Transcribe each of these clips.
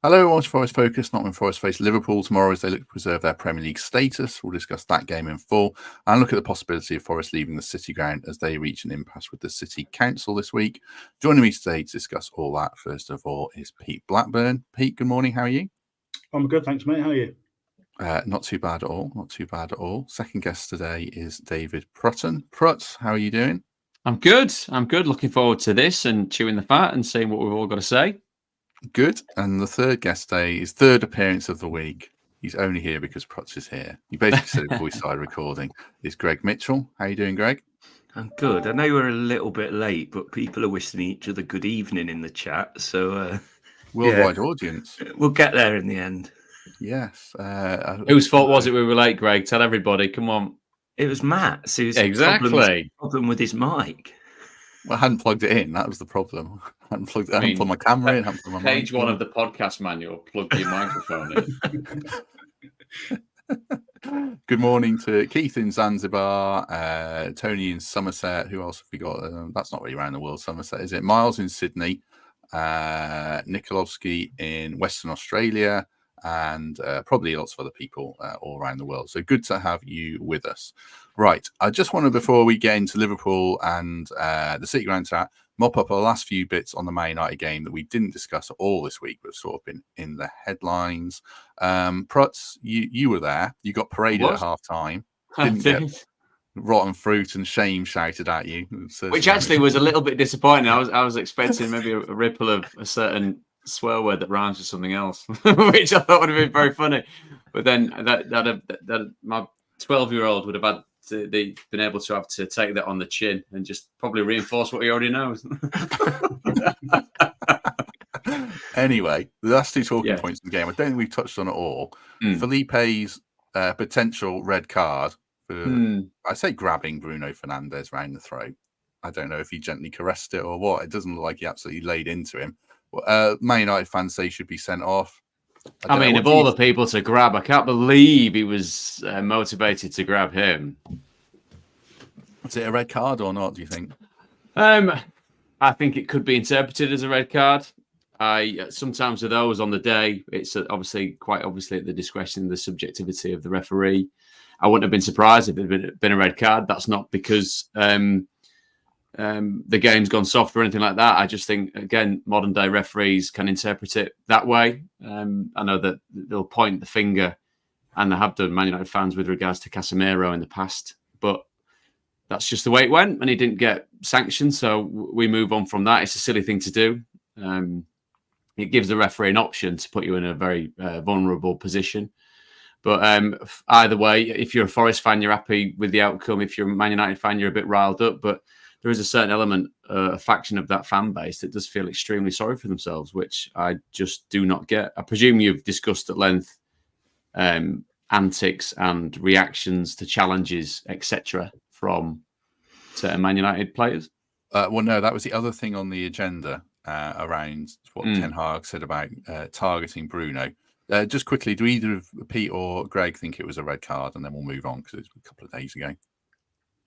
Hello, Watch Forest Focus. Nottingham Forest face Liverpool tomorrow as they look to preserve their Premier League status. We'll discuss that game in full and look at the possibility of Forest leaving the City ground as they reach an impasse with the City Council this week. Joining me today to discuss all that, first of all, is Pete Blackburn. Pete, good morning. How are you? I'm good, thanks, mate. How are you? Not too bad at all. Not too bad at all. Second guest today is David Prutton. Prut, how are you doing? I'm good. Looking forward to this and chewing the fat and seeing what we've all got to say. Good. And the third guest today is third appearance of the week. He's only here because Prutz is here. You basically said it before we started recording. Is Greg Mitchell. How are you doing, Greg? I'm good. I know we're a little bit late, but people are wishing each other good evening in the chat. So worldwide audience. We'll get there in the end. Yes. Whose fault was it we were late, Greg? Tell everybody. Come on. It was Matt's. It was exactly problem with his mic. Well, I hadn't plugged it in. That was the problem. I hadn't plugged my camera in. Page one of the podcast manual. Plug your microphone in. Good morning to Keith in Zanzibar, Tony in Somerset. Who else have we got? That's not really around the world, Somerset, is it? Miles in Sydney, Nikolovsky in Western Australia, and probably lots of other people all around the world. So good to have you with us. Right. I just wanted, before we get into Liverpool and the City ground chat, mop up our last few bits on the Man United game that we didn't discuss at all this week, but sort of been in the headlines. Prutz, you were there. You got paraded at half time. Didn't get rotten fruit and shame shouted at you. Which actually was a little bit disappointing. I was expecting maybe a ripple of a certain swear word that rhymes with something else, which I thought would have been very funny. But then that my 12-year-old would have had been able to have to take that on the chin and just probably reinforce what he already knows. Anyway, the last two talking points of the game, I don't think we've touched on at all. Felipe's potential red card for, I say, grabbing Bruno Fernandes round the throat. I don't know if he gently caressed it or what. It doesn't look like he absolutely laid into him. Man United fans say he should be sent off. I mean, of all the people to grab, I can't believe he was motivated to grab him. Is it a red card or not, do you think? I think it could be interpreted as a red card. Sometimes with those on the day, it's quite obviously at the discretion and the subjectivity of the referee. I wouldn't have been surprised if it had been a red card. That's not because the game's gone soft or anything like that. I just think, again, modern day referees can interpret it that way. I know that they'll point the finger, and they have done, Man United fans, with regards to Casemiro in the past, but that's just the way it went, and he didn't get sanctioned, so we move on from that. It's a silly thing to do. It gives the referee an option to put you in a very vulnerable position. But either way, if you're a Forest fan, you're happy with the outcome. If you're a Man United fan, you're a bit riled up, but there is a certain element, a faction of that fan base that does feel extremely sorry for themselves, which I just do not get. I presume you've discussed at length antics and reactions to challenges, etc., from certain Man United players. Well, no, that was the other thing on the agenda around what Ten Hag said about targeting Bruno. Just quickly, do either of Pete or Greg think it was a red card? And then we'll move on because it's a couple of days ago.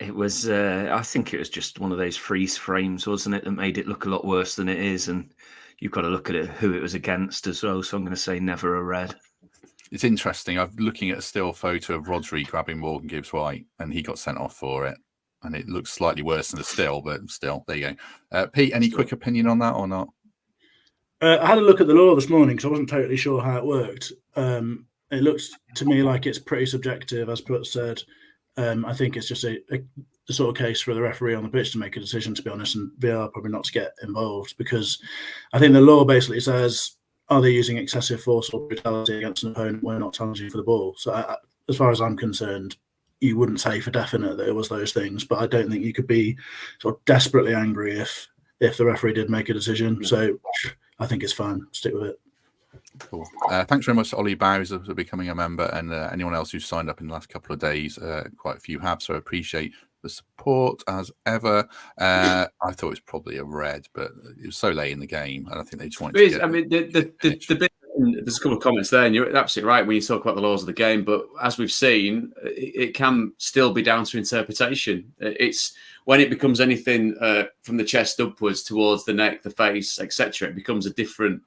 It was, I think it was just one of those freeze frames, wasn't it, that made it look a lot worse than it is. And you've got to look at it, who it was against as well. So I'm going to say never a red. It's interesting. I'm looking at a still photo of Rodri grabbing Morgan Gibbs-White, and he got sent off for it. And it looks slightly worse than the still, but still, there you go. Pete, any quick opinion on that or not? I had a look at the law this morning because I wasn't totally sure how it worked. It looks to me like it's pretty subjective, as Put said. I think it's just a sort of case for the referee on the pitch to make a decision, to be honest, and VAR probably not to get involved, because I think the law basically says, are they using excessive force or brutality against an opponent when not challenging for the ball? So as far as I'm concerned, you wouldn't say for definite that it was those things, but I don't think you could be sort of desperately angry if the referee did make a decision. So I think it's fine. Stick with it. Cool. Thanks very much to Ollie Bowser for becoming a member, and anyone else who's signed up in the last couple of days. Quite a few have, so I appreciate the support as ever. I thought it was probably a red, but it was so late in the game, and I think they just wanted to get... I mean, the bit, there's a couple of comments there, and you're absolutely right when you talk about the laws of the game, but as we've seen, it can still be down to interpretation. It's when it becomes anything from the chest upwards towards the neck, the face, etc., it becomes a different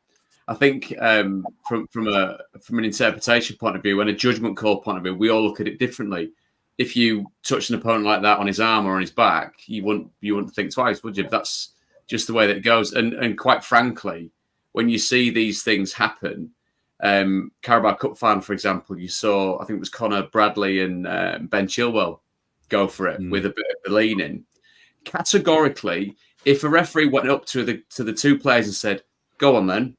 I think from an interpretation point of view, and a judgment call point of view, we all look at it differently. If you touch an opponent like that on his arm or on his back, you wouldn't think twice, would you? That's just the way that it goes. And quite frankly, when you see these things happen, Carabao Cup final, for example, you saw, I think it was Connor Bradley and Ben Chilwell go for it with a bit of a lean in. Categorically, if a referee went up to the two players and said, "Go on then,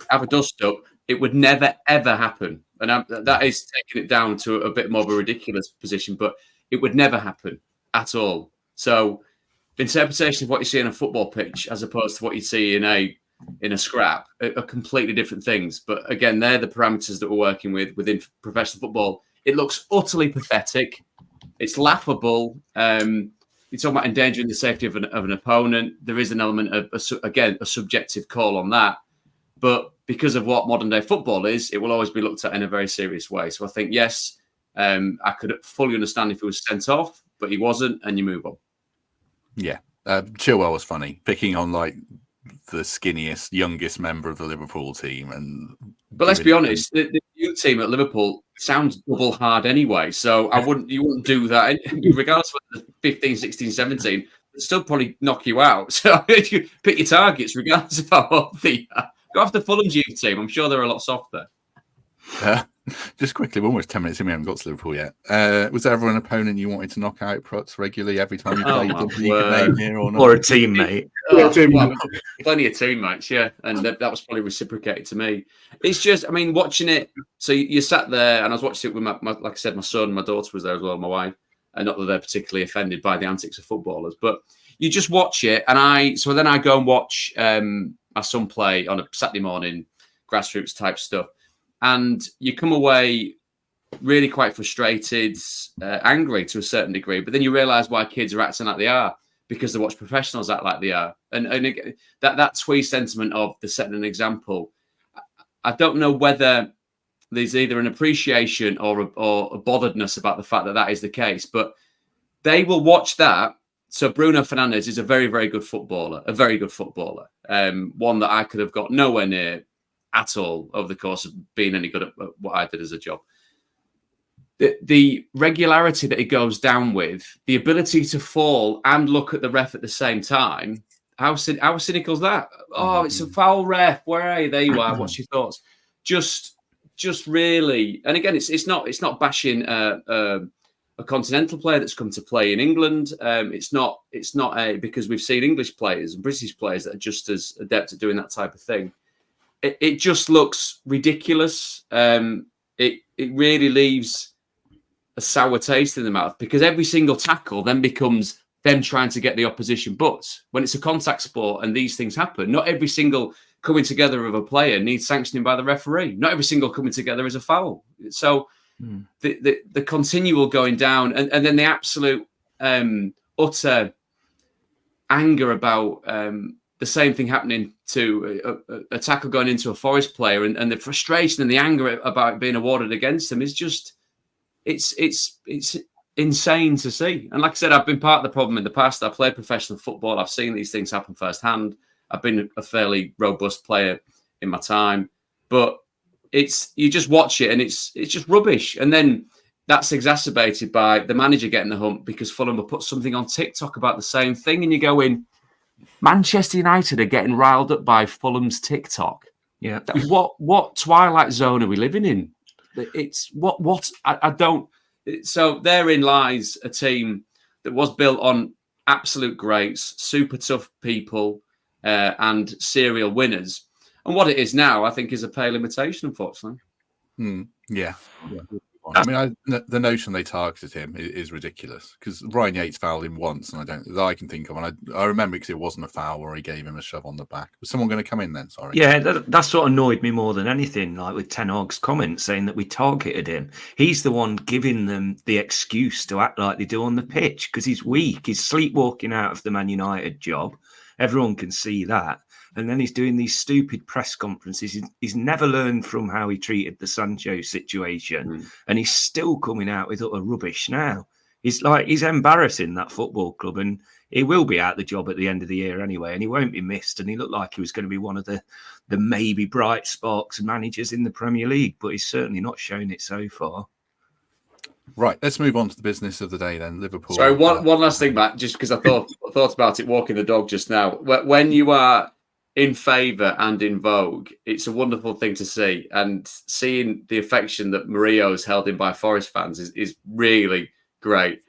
have a dust up," it would never ever happen. And that is taking it down to a bit more of a ridiculous position, but it would never happen at all. So the interpretation of what you see on a football pitch as opposed to what you see in a scrap are completely different things. But again, they're the parameters that we're working with within professional football. It looks utterly pathetic. It's laughable. You're talking about endangering the safety of an opponent. There is an element of, a subjective call on that. But because of what modern day football is, it will always be looked at in a very serious way. So I think, yes, I could fully understand if he was sent off, but he wasn't, and you move on. Yeah. Chilwell was funny, picking on like the skinniest, youngest member of the Liverpool team. But let's be honest, the youth team at Liverpool sounds double hard anyway. So you wouldn't do that, regardless of the 15, 16, 17. It'd still probably knock you out. So you pick your targets, regardless of how old they are. Go after Fulham's youth team. I'm sure they're a lot softer. Just quickly, we're almost 10 minutes in. We haven't got to Liverpool yet. Was there ever an opponent you wanted to knock out Prutz regularly every time you played them? You could name here or not? Or a teammate? Plenty of teammates, yeah. And that was probably reciprocated to me. It's just, I mean, watching it. So you sat there, and I was watching it with my like I said, my son, my daughter was there as well, my wife. And not that they're particularly offended by the antics of footballers, but you just watch it. And then I go and watch my son play on a Saturday morning, grassroots type stuff. And you come away really quite frustrated, angry to a certain degree. But then you realise why kids are acting like they are, because they watch professionals act like they are. And that twee sentiment of the setting an example, I don't know whether there's either an appreciation or a botheredness about the fact that is the case. But they will watch that. So Bruno Fernandes is a very, very good footballer, one that I could have got nowhere near at all over the course of being any good at what I did as a job. The regularity that he goes down with, the ability to fall and look at the ref at the same time, how cynical is that? Oh, it's a foul, ref. Where are you? There you are. What's your thoughts? Just really, and again, it's not bashing a continental player that's come to play in England. It's not because we've seen English players and British players that are just as adept at doing that type of thing. It just looks ridiculous. It really leaves a sour taste in the mouth, because every single tackle then becomes them trying to get the opposition. But when it's a contact sport and these things happen, not every single coming together of a player needs sanctioning by the referee. Not every single coming together is a foul. So the continual going down and then the absolute utter anger about the same thing happening to a tackle going into a Forest player, and the frustration and the anger about it being awarded against them is just, it's insane to see. And like I said, I've been part of the problem in the past. I played professional football. I've seen these things happen firsthand. I've been a fairly robust player in my time, but you just watch it and it's just rubbish. And then that's exacerbated by the manager getting the hump because Fulham will put something on TikTok about the same thing, and you go in, Manchester United are getting riled up by Fulham's TikTok. Yeah. What twilight zone are we living in? It's I don't. So therein lies a team that was built on absolute greats, super tough people, and serial winners. And what it is now, I think, is a pale imitation, unfortunately. Yeah. I mean, the notion they targeted him is ridiculous, because Ryan Yates fouled him once, and that I can think of, and I remember because it wasn't a foul where he gave him a shove on the back. Was someone going to come in then? Sorry. Yeah, that's what annoyed me more than anything. Like with Ten Hag's comment saying that we targeted him, he's the one giving them the excuse to act like they do on the pitch because he's weak. He's sleepwalking out of the Man United job. Everyone can see that. And then he's doing these stupid press conferences. He's never learned from how he treated the Sancho situation. And he's still coming out with utter rubbish now. He's embarrassing, that football club, and he will be out the job at the end of the year anyway, and he won't be missed. And he looked like he was going to be one of the maybe bright sparks managers in the Premier League, but he's certainly not shown it so far. Right, let's move on to the business of the day then. Liverpool. Sorry, one last thing, Matt, just because I thought about it walking the dog just now. When you are in favour and in vogue, it's a wonderful thing to see. And seeing the affection that Mourinho has held in by Forest fans is really great,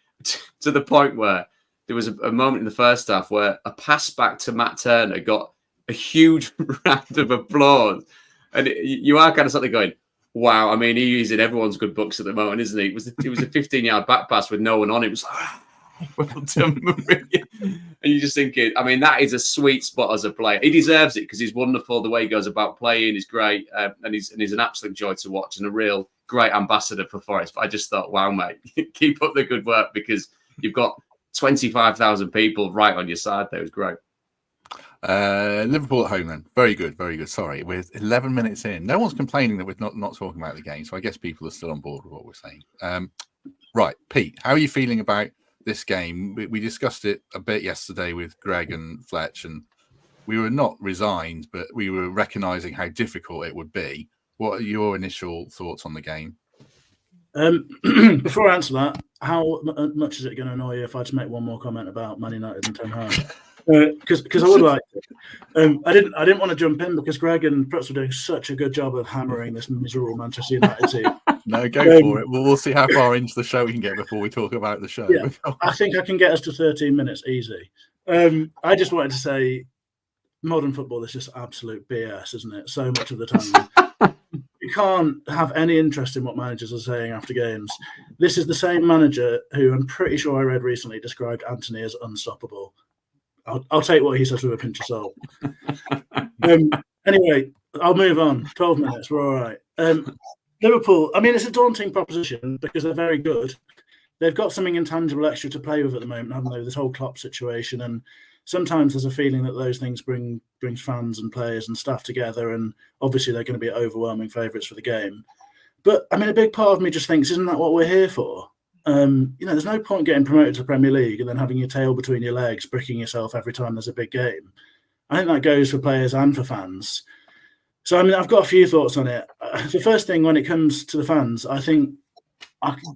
to the point where there was a moment in the first half where a pass back to Matt Turner got a huge round of applause. And you are kind of suddenly going, wow, I mean, he's in everyone's good books at the moment, isn't he? It was a 15-yard back pass with no one on it. It was like, well done, Mourinho. And you're just thinking, I mean, that is a sweet spot as a player. He deserves it because he's wonderful. The way he goes about playing is great. And he's an absolute joy to watch and a real great ambassador for Forest. But I just thought, wow, mate, keep up the good work because you've got 25,000 people right on your side there. It was great. Liverpool at home then. Very good, very good. Sorry, we're 11 minutes in. No one's complaining that we're not talking about the game, so I guess people are still on board with what we're saying. Right, Pete, how are you feeling about this game? We discussed it a bit yesterday with Greg and Fletch, and we were not resigned, but we were recognising how difficult it would be. What are your initial thoughts on the game? Before I answer that, how much is it going to annoy you if I just make one more comment about Man United and Ten Hag? Because I would like to. I didn't want to jump in because Greg and Prutz were doing such a good job of hammering this miserable Manchester United team. No, go for it. We'll see how far into the show we can get before we talk about the show. Yeah, I think I can get us to 13 minutes easy. I just wanted to say modern football is just absolute BS, isn't it? So much of the time. You can't have any interest in what managers are saying after games. This is the same manager who I'm pretty sure I read recently described Anthony as unstoppable. I'll take what he says with a pinch of salt. Anyway, I'll move on. 12 minutes, we're all right. Liverpool, I mean, it's a daunting proposition because they're very good. They've got something intangible extra to play with at the moment, haven't they? This whole Klopp situation, and sometimes there's a feeling that those things brings fans and players and staff together, and obviously they're going to be overwhelming favourites for the game. But I mean, a big part of me just thinks, isn't that what we're here for? There's no point getting promoted to the Premier League and then having your tail between your legs, bricking yourself every time there's a big game. I think that goes for players and for fans. So, I mean, I've got a few thoughts on it. The first thing, when it comes to the fans, I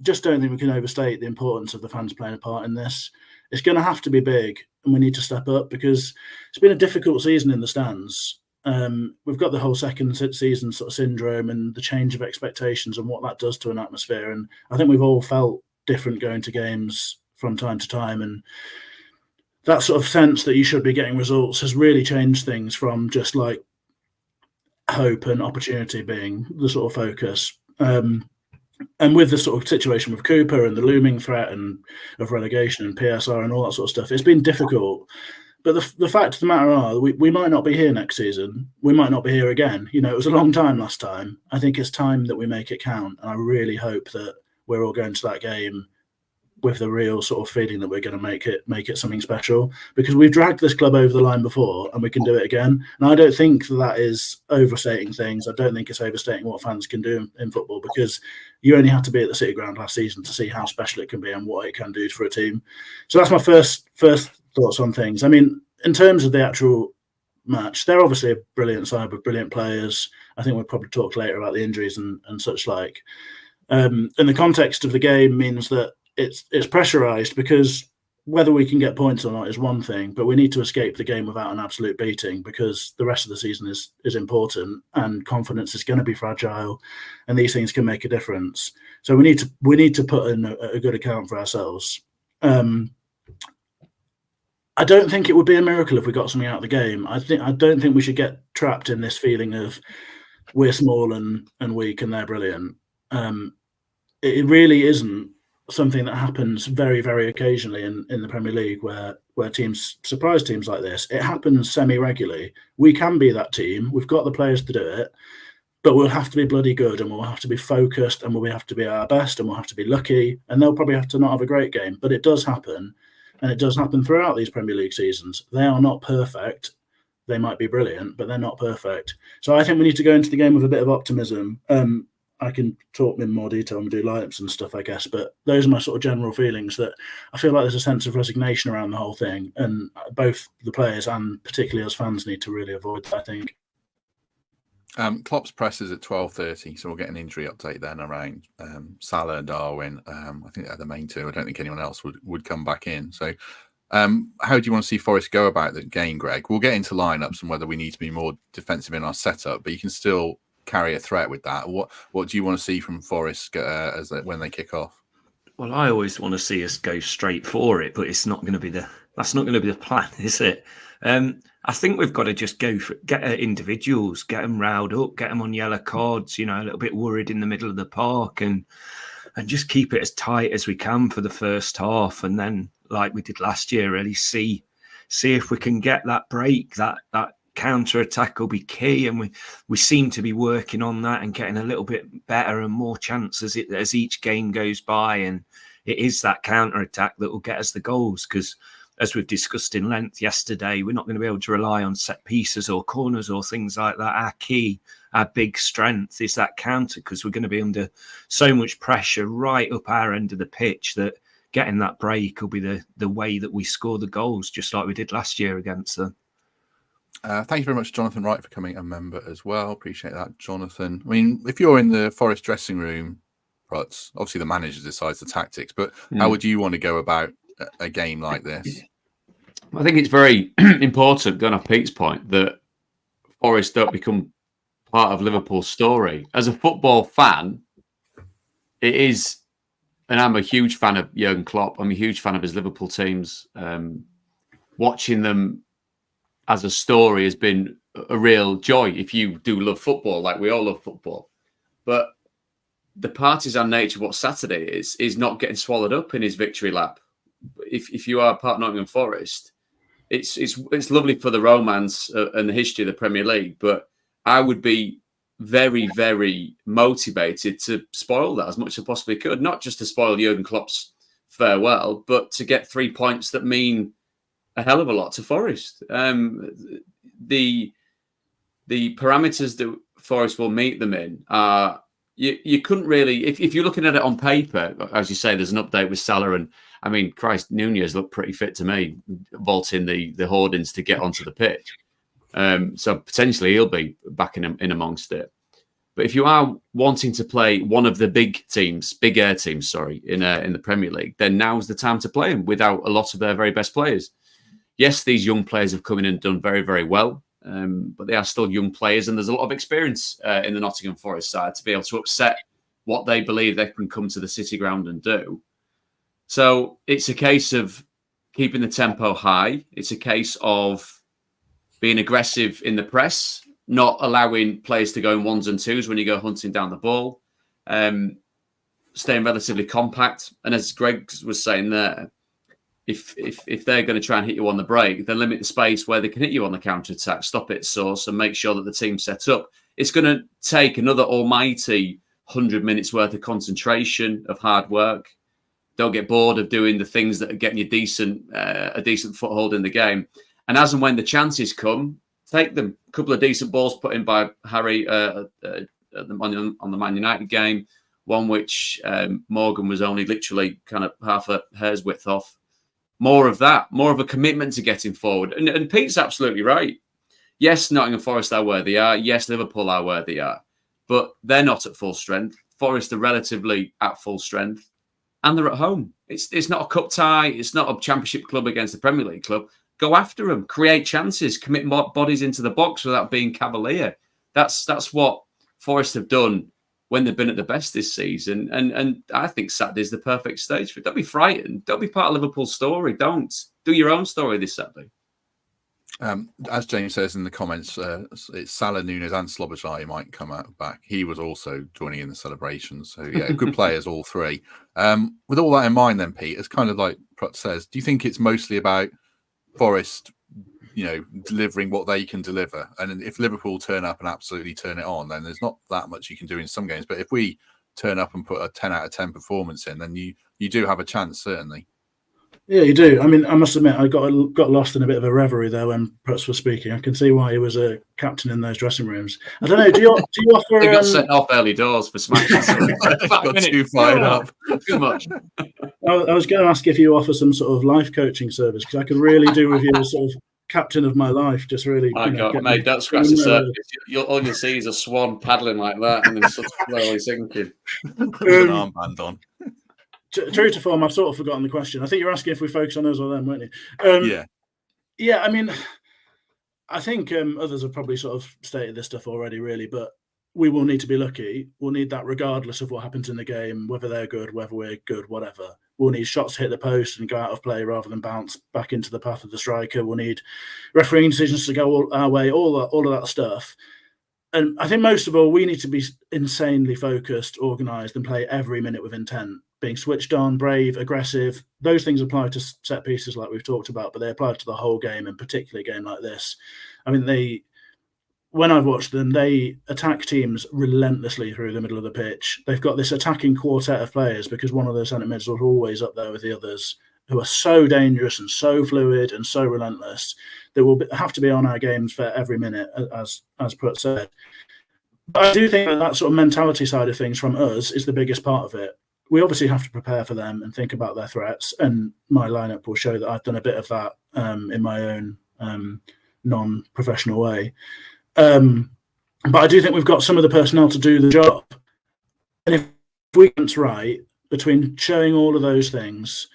just don't think we can overstate the importance of the fans playing a part in this. It's going to have to be big, and we need to step up because it's been a difficult season in the stands. We've got the whole second season sort of syndrome and the change of expectations and what that does to an atmosphere. And I think we've all felt different going to games from time to time. And that sort of sense that you should be getting results has really changed things from just like hope and opportunity being the sort of focus. And with the sort of situation with Cooper and the looming threat of relegation and PSR and all that sort of stuff, it's been difficult. But the fact of the matter are, we might not be here next season. We might not be here again. It was a long time last time. I think it's time that we make it count. And I really hope that we're all going to that game with the real sort of feeling that we're going to make it something special, because we've dragged this club over the line before and we can do it again. And I don't think that is overstating things. I don't think it's overstating what fans can do in football, because you only had to be at the City Ground last season to see how special it can be and what it can do for a team. So that's my first thoughts on things. I mean, in terms of the actual match, they're obviously a brilliant side with brilliant players. I think we'll probably talk later about the injuries and such like. And the context of the game means that it's pressurised, because whether we can get points or not is one thing, but we need to escape the game without an absolute beating, because the rest of the season is important and confidence is going to be fragile, and these things can make a difference. So we need to put in a good account for ourselves. I don't think it would be a miracle if we got something out of the game. I don't think we should get trapped in this feeling of we're small and weak and they're brilliant. It really isn't something that happens very, very occasionally in the Premier League where teams surprise teams like this. It happens semi-regularly. We can be that team. We've got the players to do it, but we'll have to be bloody good, and we'll have to be focused, and we'll have to be our best, and we'll have to be lucky, and they'll probably have to not have a great game. But it does happen, and it does happen throughout these Premier League seasons. They are not perfect. They might be brilliant, but they're not perfect. So I think we need to go into the game with a bit of optimism. I can talk in more detail when we do lineups and stuff, I guess. But those are my sort of general feelings, that I feel like there's a sense of resignation around the whole thing, and both the players and particularly us fans need to really avoid that, I think. Klopp's press is at 12:30, so we'll get an injury update then around Salah and Darwin. I think they're the main two. I don't think anyone else would come back in. So how do you want to see Forest go about the game, Greg? We'll get into lineups and whether we need to be more defensive in our setup, but you can still carry a threat with that. What do you want to see from Forest when they kick off? Well, I always want to see us go straight for it, but it's not going to be that's not going to be the plan, is it? I think we've got to just get individuals, get them riled up, get them on yellow cards, a little bit worried in the middle of the park, and just keep it as tight as we can for the first half, and then, like we did last year, really see if we can get that break. That counter attack will be key, and we seem to be working on that and getting a little bit better and more chances as each game goes by. And it is that counter attack that will get us the goals, because as we've discussed in length yesterday, we're not going to be able to rely on set pieces or corners or things like that. Our big strength is that counter, because we're going to be under so much pressure right up our end of the pitch that getting that break will be the way that we score the goals, just like we did last year against them. Thank you very much, Jonathan Wright, for becoming a member as well. Appreciate that, Jonathan. I mean, if you're in the Forest dressing room, Prutz, obviously the manager decides the tactics, but how would you want to go about a game like this? I think it's very important, going off Pete's point, that Forest don't become part of Liverpool's story. As a football fan, it is, and I'm a huge fan of Jurgen Klopp. I'm a huge fan of his Liverpool teams. Watching them as a story has been a real joy if you do love football, like we all love football. But the partisan nature of what Saturday is not getting swallowed up in his victory lap. If you are part of Nottingham Forest, it's lovely for the romance and the history of the Premier League, but I would be very, very motivated to spoil that as much as I possibly could. Not just to spoil Jurgen Klopp's farewell, but to get 3 points that mean a hell of a lot to Forest. The parameters that Forest will meet them in are, you couldn't really, if you're looking at it on paper, as you say, there's an update with Salah, and I mean, Christ, Nunez looked pretty fit to me, vaulting the hoardings to get onto the pitch. So potentially he'll be back in amongst it. But if you are wanting to play one of the big air teams, in the Premier League, then now's the time to play them without a lot of their very best players. Yes, these young players have come in and done very, very well, but they are still young players, and there's a lot of experience in the Nottingham Forest side to be able to upset what they believe they can come to the City ground and do. So it's a case of keeping the tempo high. It's a case of being aggressive in the press, not allowing players to go in ones and twos when you go hunting down the ball, staying relatively compact. And as Greg was saying there, if they're going to try and hit you on the break, then limit the space where they can hit you on the counter-attack, stop it at source, and make sure that the team's set up. It's going to take another almighty 100 minutes worth of concentration, of hard work. Don't get bored of doing the things that are getting you a decent foothold in the game. And as and when the chances come, take them. A couple of decent balls put in by Harry on the Man United game, one which Morgan was only literally kind of half a hair's width off. More of that, more of a commitment to getting forward. And Pete's absolutely right. Yes, Nottingham Forest are where they are. Yes, Liverpool are where they are. But they're not at full strength. Forest are relatively at full strength. And they're at home. It's not a cup tie. It's not a championship club against the Premier League club. Go after them. Create chances. Commit bodies into the box without being cavalier. That's what Forest have done when they've been at the best this season. And I think Saturday's the perfect stage for it. Don't be frightened. Don't be part of Liverpool's story. Don't. Do your own story this Saturday. As James says in the comments, it's Salah, Nunez and Sloboshai might come out back. He was also joining in the celebrations. So, yeah, good players, all three. With all that in mind then, Pete, it's kind of like Prutz says, do you think it's mostly about Forest, delivering what they can deliver? And if Liverpool turn up and absolutely turn it on, then there's not that much you can do in some games. But if we turn up and put a 10 out of 10 performance in, then you do have a chance, certainly. Yeah, you do. I mean, I must admit, I got lost in a bit of a reverie there when Prutz was speaking. I can see why he was a captain in those dressing rooms. I don't know. Do you offer? They got sent off early doors for smashing. Got too fired up. Too much. I was going to ask if you offer some sort of life coaching service, because I could really do with you as sort of captain of my life. Just really, My God, mate, don't scratch the surface. All you'll see is a swan paddling like that and then sort of slowly sinking. With an armband on. True to form, I've sort of forgotten the question. I think you're asking if we focus on us or them, weren't you? Yeah. Yeah, I mean, I think others have probably sort of stated this stuff already, really, but we will need to be lucky. We'll need that regardless of what happens in the game, whether they're good, whether we're good, whatever. We'll need shots to hit the post and go out of play rather than bounce back into the path of the striker. We'll need refereeing decisions to go our way, all of that stuff. And I think most of all, we need to be insanely focused, organised, and play every minute with intent. Being switched on, brave, aggressive. Those things apply to set pieces like we've talked about, but they apply to the whole game, and particularly a game like this. I mean, when I've watched them, they attack teams relentlessly through the middle of the pitch. They've got this attacking quartet of players because one of the centre mids is always up there with the others, who are so dangerous and so fluid and so relentless. They will have to be on our games for every minute, as Prut said. But I do think that sort of mentality side of things from us is the biggest part of it. We obviously have to prepare for them and think about their threats, and my lineup will show that I've done a bit of that in my own non-professional way. But I do think we've got some of the personnel to do the job. And if we get right between showing all of those things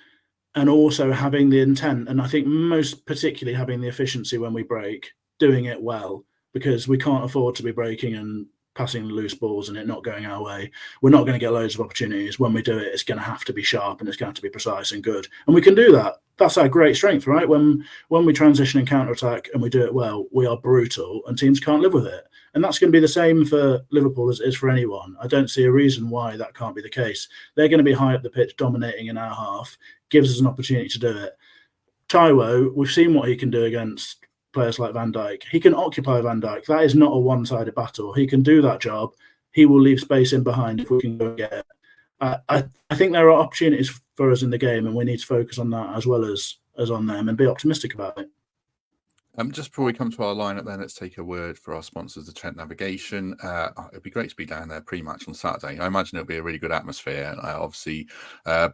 and also having the intent, and I think most particularly having the efficiency when we break, doing it well, because we can't afford to be breaking and passing loose balls and it not going our way. We're not going to get loads of opportunities. When we do it, it's going to have to be sharp and it's going to have to be precise and good. And we can do that. That's our great strength, right? When we transition and counter-attack and we do it well, we are brutal and teams can't live with it. And that's going to be the same for Liverpool as it is for anyone. I don't see a reason why that can't be the case. They're going to be high up the pitch, dominating in our half, gives us an opportunity to do it. Taiwo, we've seen what he can do against players like Van Dijk. He can occupy Van Dijk. That is not a one-sided battle. He can do that job. He will leave space in behind if we can go and get it. I think there are opportunities for us in the game, and we need to focus on that as well as on them and be optimistic about it. Just before we come to our lineup, then let's take a word for our sponsors, the Trent Navigation. It'd be great to be down there pre-match on Saturday. I imagine it'll be a really good atmosphere. Obviously,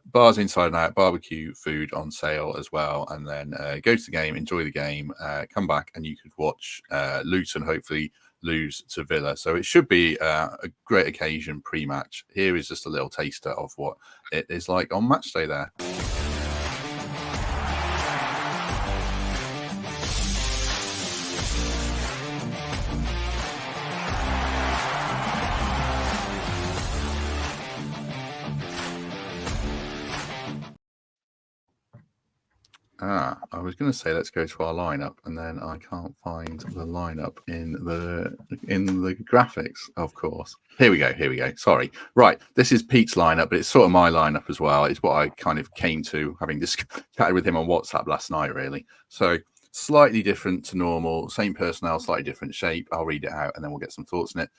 bars inside and out, barbecue food on sale as well, and then go to the game, enjoy the game, come back, and you could watch Luton hopefully lose to Villa. So it should be a great occasion pre-match. Here is just a little taster of what it is like on match day there. I was going to say let's go to our lineup, and then I can't find the lineup in the graphics. Of course, here we go. Sorry. Right, this is Pete's lineup, but it's sort of my lineup as well. It's what I kind of came to having chatted with him on WhatsApp last night, really. So slightly different to normal, same personnel, slightly different shape. I'll read it out, and then we'll get some thoughts on it.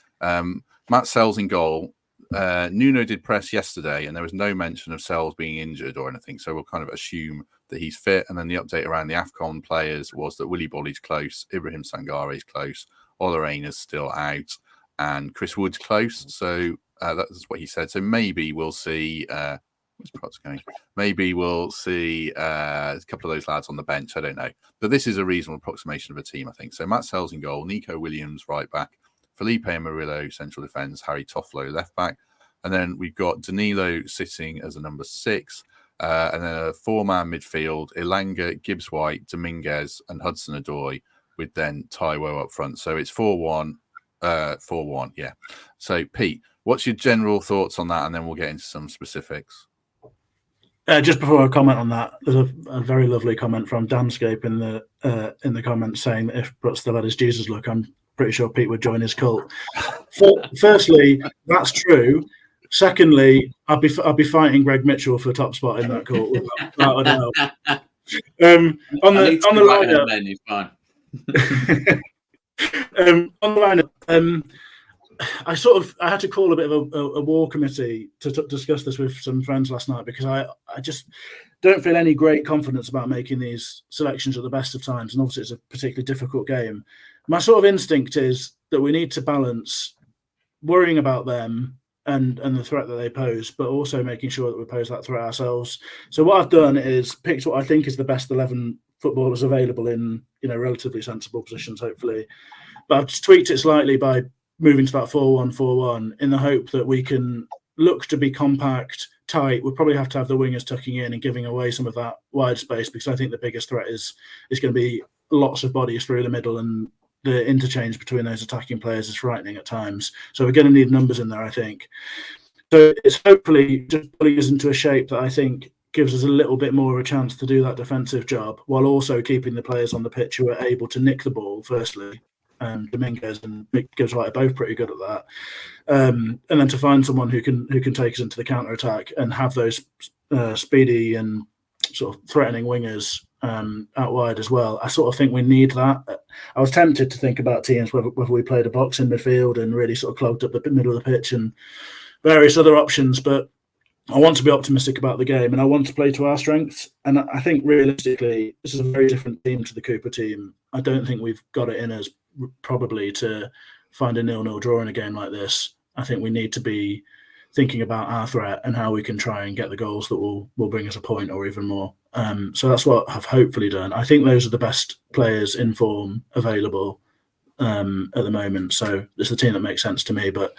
Matt Sells in goal. Nuno did press yesterday, and there was no mention of Sells being injured or anything, so we'll kind of assume that he's fit. And then the update around the AFCON players was that Willy Bolly's close, Ibrahim Sangare is close, Ola Reina's still out, and Chris Wood's close. So that's what he said. So maybe we'll see. Where's Prot's going? Maybe we'll see a couple of those lads on the bench. I don't know, but this is a reasonable approximation of a team, I think. So Matt Sells in goal, Nico Williams right back, Felipe Murillo central defence, Harry Toffolo left back, and then we've got Danilo sitting as a number 6, and then a 4-man midfield: Elanga, Gibbs White, Dominguez, and Hudson-Odoi, with then Taiwo up front. So it's 4-1, 4-1, yeah. So Pete, what's your general thoughts on that, and then we'll get into some specifics. Just before I comment on that, there's a very lovely comment from Danscape in the comments saying that if Brut still had his Jesus look, I'm pretty sure Pete would join his cult. Firstly, that's true. Secondly, I'd be fighting Greg Mitchell for top spot in that cult. Without a doubt. On the lineup, I had to call a bit of a war committee to discuss this with some friends last night, because I just don't feel any great confidence about making these selections at the best of times. And obviously it's a particularly difficult game. My sort of instinct is that we need to balance worrying about them and the threat that they pose, but also making sure that we pose that threat ourselves. So what I've done is picked what I think is the best 11 footballers available in, relatively sensible positions, hopefully. But I've just tweaked it slightly by moving to that 4-1-4-1 in the hope that we can look to be compact, tight. We'll probably have to have the wingers tucking in and giving away some of that wide space, because I think the biggest threat is going to be lots of bodies through the middle, and the interchange between those attacking players is frightening at times. So we're going to need numbers in there, I think. So it's hopefully just putting us into a shape that I think gives us a little bit more of a chance to do that defensive job, while also keeping the players on the pitch who are able to nick the ball, firstly. Dominguez and Mick Gibbs-White are both pretty good at that. And then to find someone who can take us into the counter-attack and have those speedy and sort of threatening wingers out wide as well. I sort of think we need that. I was tempted to think about teams whether we played a box in midfield and really sort of clogged up the middle of the pitch and various other options, but I want to be optimistic about the game and I want to play to our strengths. And I think realistically, this is a very different team to the Cooper team. I don't think we've got it in us probably to find a 0-0 draw in a game like this. I think we need to be thinking about our threat and how we can try and get the goals that will bring us a point or even more. So that's what I've hopefully done. I think those are the best players in form available at the moment. So it's the team that makes sense to me, but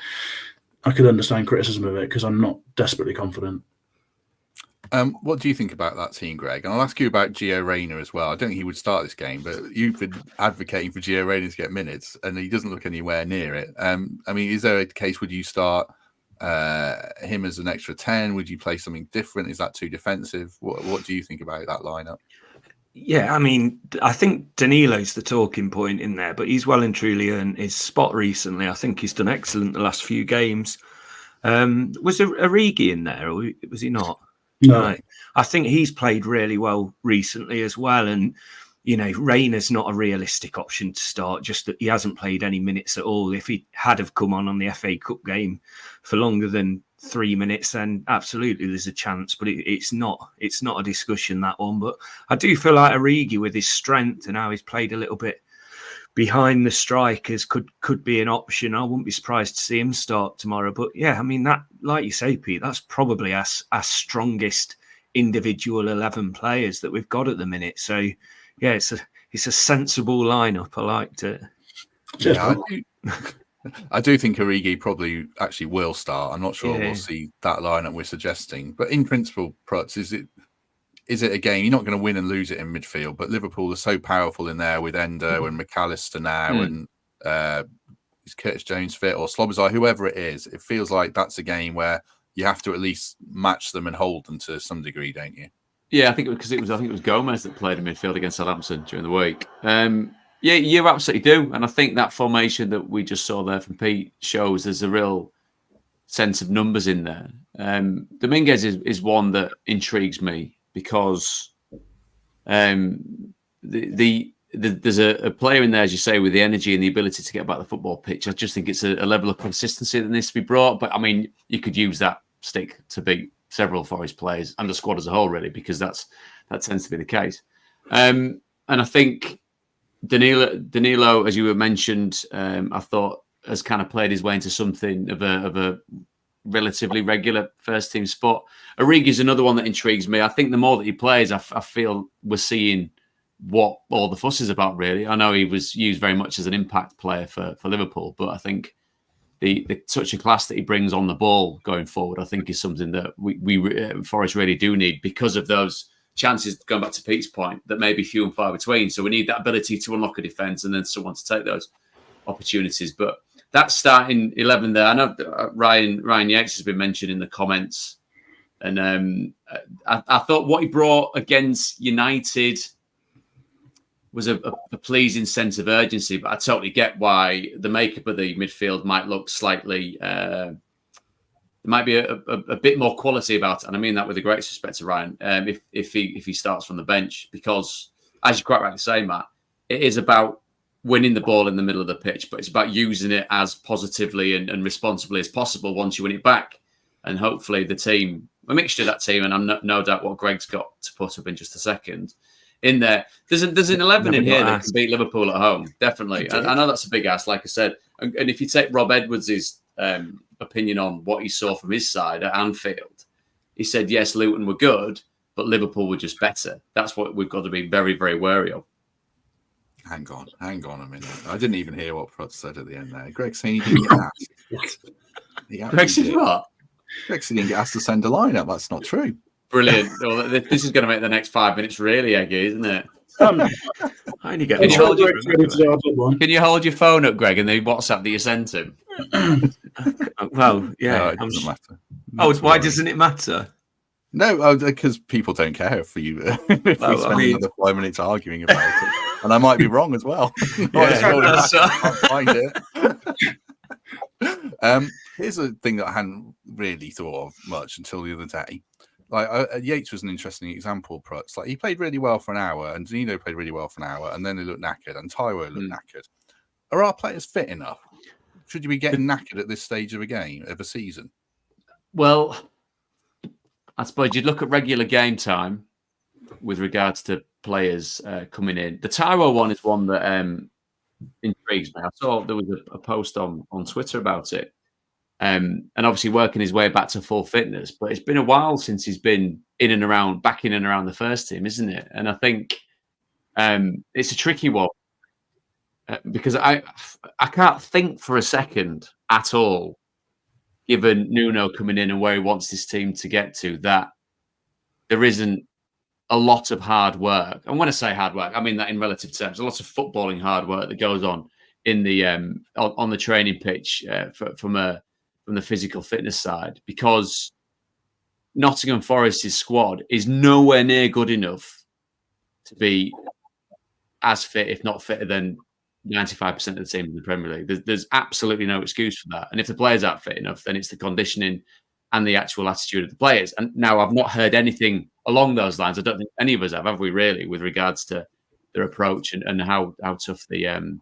I could understand criticism of it because I'm not desperately confident. What do you think about that team, Greg? And I'll ask you about Gio Reyna as well. I don't think he would start this game, but you've been advocating for Gio Reyna to get minutes, and he doesn't look anywhere near it. I mean, is there a case, would you start him as an extra 10? Would you play something different? Is that too defensive? What do you think about that lineup? Yeah, I mean, I think Danilo's the talking point in there, but he's well and truly earned his spot recently. I think he's done excellent the last few games. Was Origi in there, or was he not? No. I think he's played really well recently as well. And, you know, Reyna's not a realistic option to start, just that he hasn't played any minutes at all. If he had have come on the FA Cup game for longer than 3 minutes, then absolutely there's a chance. But it's not a discussion, that one. But I do feel like Origi, with his strength and how he's played a little bit behind the strikers, could be an option. I wouldn't be surprised to see him start tomorrow. But yeah, I mean, that, like you say, Pete, that's probably our strongest individual 11 players that we've got at the minute. So yeah, it's a sensible lineup. I liked it. Yeah, I do think Origi probably actually will start. I'm not sure we'll see that lineup we're suggesting, but in principle, Prutz, is it a game? You're not going to win and lose it in midfield, but Liverpool are so powerful in there with Endo and McAllister now, and is Curtis Jones fit or Slobozai, whoever it is. It feels like that's a game where you have to at least match them and hold them to some degree, don't you? Yeah, I think it was Gomez that played in midfield against Southampton during the week. Yeah, you absolutely do, and I think that formation that we just saw there from Pete shows there's a real sense of numbers in there. Dominguez is one that intrigues me because there's a player in there, as you say, with the energy and the ability to get back the football pitch. I just think it's a level of consistency that needs to be brought. But I mean, you could use that stick to beat several Forest players and the squad as a whole, really, because that tends to be the case. And I think Danilo, as you were mentioned, I thought has kind of played his way into something of a relatively regular first team spot. Origi is another one that intrigues me. I think the more that he plays, I feel we're seeing what all the fuss is about, really. I know he was used very much as an impact player for Liverpool, but I think the touch of class that he brings on the ball going forward, I think is something that we Forest really do need, because of those chances, going back to Pete's point, that may be few and far between. So we need that ability to unlock a defence and then someone to take those opportunities. But that starting 11 there, I know Ryan Yates has been mentioned in the comments, and I thought what he brought against United was a pleasing sense of urgency, but I totally get why the makeup of the midfield might look slightly, there might be a bit more quality about it, and I mean that with the greatest respect to Ryan, if he starts from the bench, because, as you quite rightly say, Matt, it is about winning the ball in the middle of the pitch, but it's about using it as positively and responsibly as possible once you win it back. And hopefully the team, a mixture of that team, and I'm no doubt what Greg's got to put up in just a second, in there. There's an 11 in here that can beat Liverpool at home, definitely. I know that's a big ask, like I said. And if you take Rob Edwards' opinion on what he saw from his side at Anfield, he said, yes, Luton were good, but Liverpool were just better. That's what we've got to be very, very wary of. Hang on a minute. I didn't even hear what Prutz said at the end there. Greg saying he didn't get asked. Greg said what? Greg said he didn't get asked to send a lineup. That's not true. Brilliant. Well, this is going to make the next 5 minutes really eggy, isn't it? I only get Can you hold your phone up, Greg, and the WhatsApp that you sent him? Well, yeah. No, it doesn't matter. Why doesn't it matter? No, because people don't care if we spend another 5 minutes arguing about it. And I might be wrong as well. I'll find it. Here's a thing that I hadn't really thought of much until the other day. Like Yates was an interesting example, Prutz. Like he played really well for an hour, and Danilo played really well for an hour, and then they looked knackered, and Taiwo looked knackered. Are our players fit enough? Should you be getting knackered at this stage of a season? Well, I suppose you'd look at regular game time with regards to players coming in. The Taiwo one is one that intrigues me. I saw there was a post on Twitter about it. And obviously working his way back to full fitness, but it's been a while since he's been back in and around the first team, isn't it? And I think it's a tricky one because I can't think for a second at all, given Nuno coming in and where he wants this team to get to, that there isn't a lot of hard work. And when I say hard work, I mean that in relative terms, a lot of footballing hard work that goes on in the on the training pitch from the physical fitness side, because Nottingham Forest's squad is nowhere near good enough to be as fit, if not fitter, than 95% of the team in the Premier League. There's absolutely no excuse for that. And if the players aren't fit enough, then it's the conditioning and the actual attitude of the players. And now I've not heard anything along those lines. I don't think any of us have we really, with regards to their approach and how tough the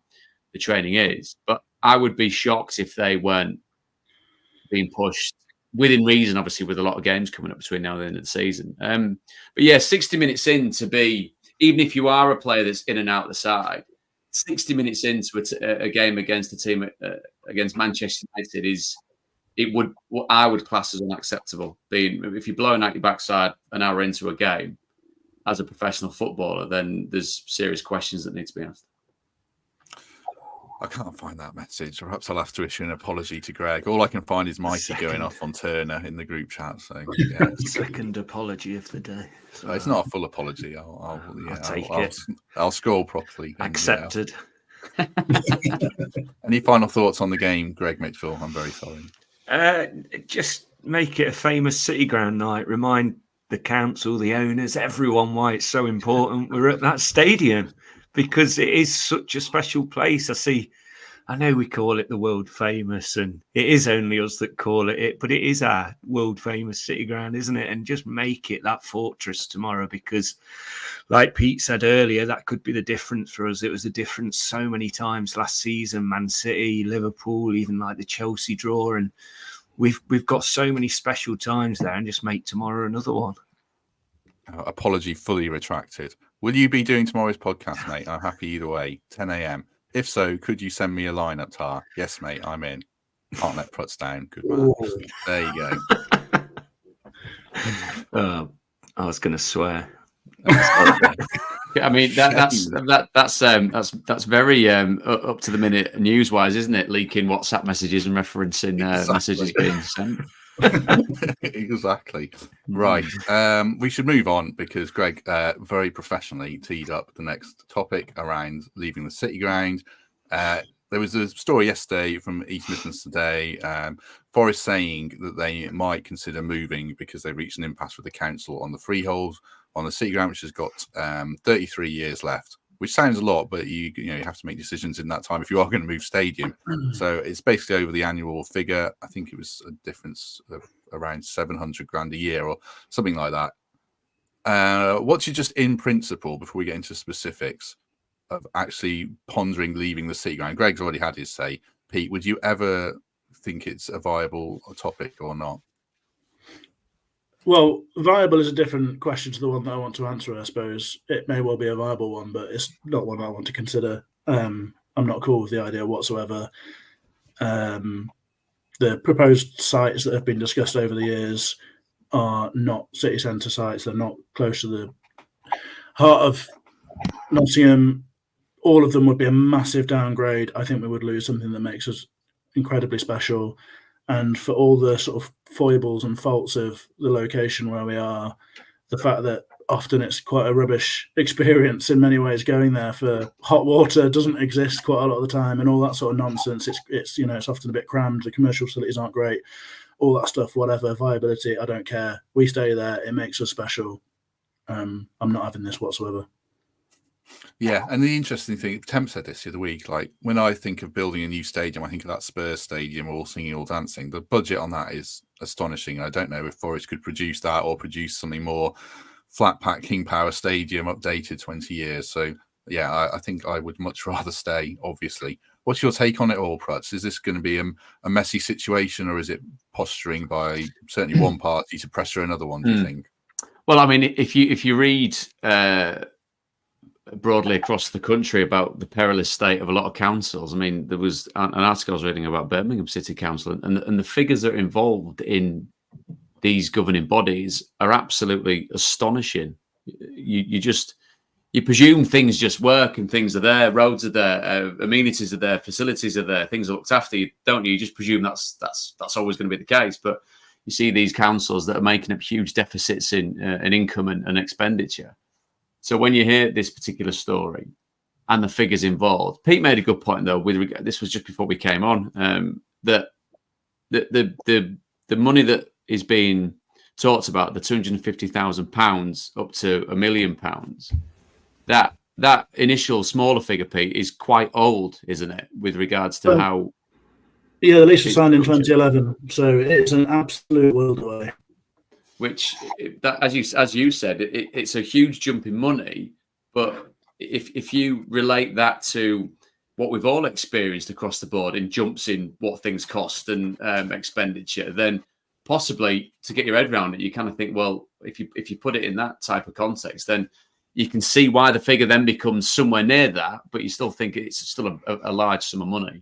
training is. But I would be shocked if they weren't being pushed within reason, obviously, with a lot of games coming up between now and the end of the season. But yeah, 60 minutes in to be, even if you are a player that's in and out the side, 60 minutes into a game against a team against Manchester United what I would class as unacceptable. If you're blowing out your backside an hour into a game as a professional footballer, then there's serious questions that need to be asked. I can't find that message. Perhaps I'll have to issue an apology to Greg. All I can find is Mighty going off on Turner in the group chat. So yeah, second apology of the day. So, it's not a full apology. I'll take it. I'll scroll properly. Accepted. Any final thoughts on the game, Greg Mitchell? I'm very sorry. Just make it a famous City Ground night. Remind the council, the owners, everyone why it's so important we're at that stadium, because it is such a special place. I know we call it the world famous, and it is only us that call it, but it is our world famous City Ground, isn't it? And just make it that fortress tomorrow, because like Pete said earlier, that could be the difference for us. It was the difference so many times last season, Man City, Liverpool, even like the Chelsea draw. And we've got so many special times there, and just make tomorrow another one. Apology fully retracted. Will you be doing tomorrow's podcast, mate? I'm happy either way. 10 a.m. If so, could you send me a lineup, Tar? Yes, mate, I'm in. Can't let Prutz down. Good man. Ooh. There you go. I was going to swear. I mean, that's very up to the minute news-wise, isn't it? Leaking WhatsApp messages and referencing messages being sent. Exactly. Right. We should move on, because Greg very professionally teed up the next topic around leaving the City Ground. There was a story yesterday from East Midlands Today, Forest saying that they might consider moving because they've reached an impasse with the council on the freehold on the City Ground, which has got 33 years left, which sounds a lot, but you have to make decisions in that time if you are going to move stadium. So it's basically over the annual figure. I think it was a difference of around 700 grand a year or something like that. What's your just in principle, before we get into specifics, actually pondering leaving the City Ground? Greg's already had his say. Pete, would you ever think it's a viable topic or not? Well, viable is a different question to the one that I want to answer, I suppose. It may well be a viable one, but it's not one I want to consider. I'm not cool with the idea whatsoever. The proposed sites that have been discussed over the years are not city centre sites. They're not close to the heart of Nottingham. All of them would be a massive downgrade. I think we would lose something that makes us incredibly special. And for all the sort of foibles and faults of the location where we are, the fact that often it's quite a rubbish experience in many ways going there for hot water doesn't exist quite a lot of the time, and all that sort of nonsense. It's often a bit crammed. The commercial facilities aren't great. All that stuff, whatever, viability, I don't care. We stay there. It makes us special. I'm not having this whatsoever. Yeah, and the interesting thing, Tem said this the other week, like when I think of building a new stadium, I think of that Spurs stadium, all singing, all dancing. The budget on that is astonishing. I don't know if Forest could produce that or produce something more flat pack King Power Stadium updated 20 years. So yeah, I think I would much rather stay, obviously. What's your take on it all, Prutz? Is this going to be a messy situation, or is it posturing by certainly one party to pressure another one, do you think? Well, I mean, if you read broadly across the country about the perilous state of a lot of councils, I mean, there was an article I was reading about Birmingham City Council, and the figures that are involved in these governing bodies are absolutely astonishing. You presume things just work and things are there, roads are there, amenities are there, facilities are there, things are looked after, don't you? You just presume that's always going to be the case. But you see these councils that are making up huge deficits in income and expenditure. So when you hear this particular story and the figures involved, Pete made a good point though. This was just before we came on, that the money that is being talked about, the £250,000 up to £1 million, that initial smaller figure, Pete, is quite old, isn't it? With regards to how. Yeah, the lease was signed in 2011, so it's an absolute world away. Which, as you said, it's a huge jump in money. But if you relate that to what we've all experienced across the board in jumps in what things cost and expenditure, then possibly to get your head around it, you kind of think, well, if you put it in that type of context, then you can see why the figure then becomes somewhere near that, but you still think it's still a large sum of money.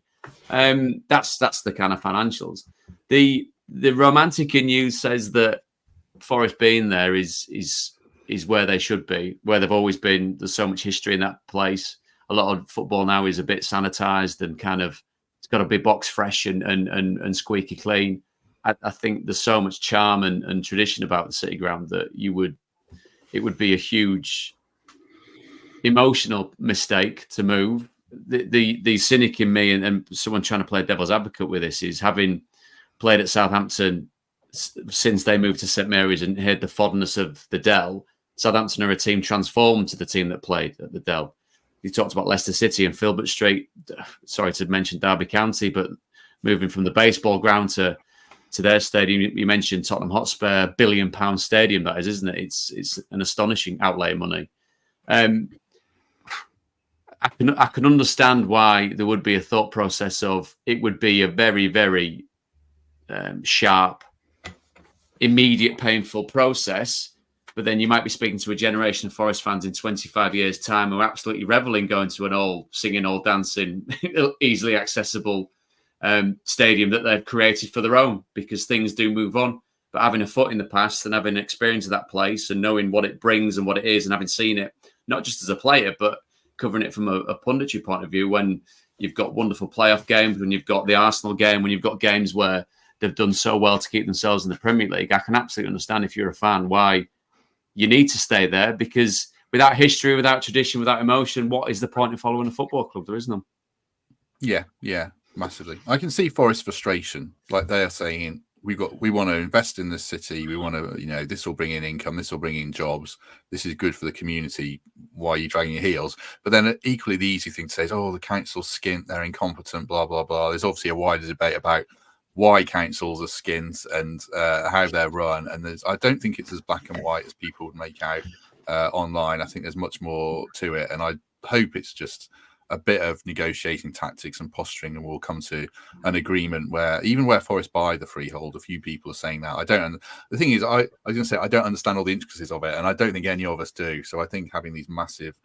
That's the kind of financials. The romantic in you says that Forest being there is where they should be, where they've always been. There's so much history in that place. A lot of football now is a bit sanitized and kind of it's got to be box fresh and squeaky clean. I think there's so much charm and tradition about the City Ground that it would be a huge emotional mistake to move. The cynic in me and someone trying to play devil's advocate with this is, having played at Southampton since they moved to St Mary's and heard the fondness of the Dell. Southampton are a team transformed to the team that played at the Dell. You talked about Leicester City and Filbert Street. Sorry to mention Derby County, but moving from the baseball ground to their stadium, you mentioned Tottenham Hotspur, £1 billion stadium, that is, isn't it? It's an astonishing outlay of money. I can understand why there would be a thought process of it would be a very, very sharp, immediate, painful process. But then you might be speaking to a generation of Forest fans in 25 years' time who are absolutely reveling going to an all singing, all dancing, easily accessible stadium that they've created for their own, because things do move on. But having a foot in the past and having experience of that place and knowing what it brings and what it is and having seen it, not just as a player, but covering it from a punditry point of view, when you've got wonderful playoff games, when you've got the Arsenal game, when you've got games where they've done so well to keep themselves in the Premier League, I can absolutely understand, if you're a fan, why you need to stay there, because without history, without tradition, without emotion, what is the point of following a football club? There isn't. Yeah, massively. I can see Forest frustration. Like they are saying, we want to invest in this city. We want to, this will bring in income. This will bring in jobs. This is good for the community. Why are you dragging your heels? But then equally the easy thing to say is, the council's skint, they're incompetent, blah, blah, blah. There's obviously a wider debate about why councils are skint and how they're run. And I don't think it's as black and white as people would make out online. I think there's much more to it. And hope it's just a bit of negotiating tactics and posturing, and we'll come to an agreement where Forest buy the freehold. A few people are saying that. The thing is, I was going to say I don't understand all the intricacies of it, and I don't think any of us do. So I think having these massive,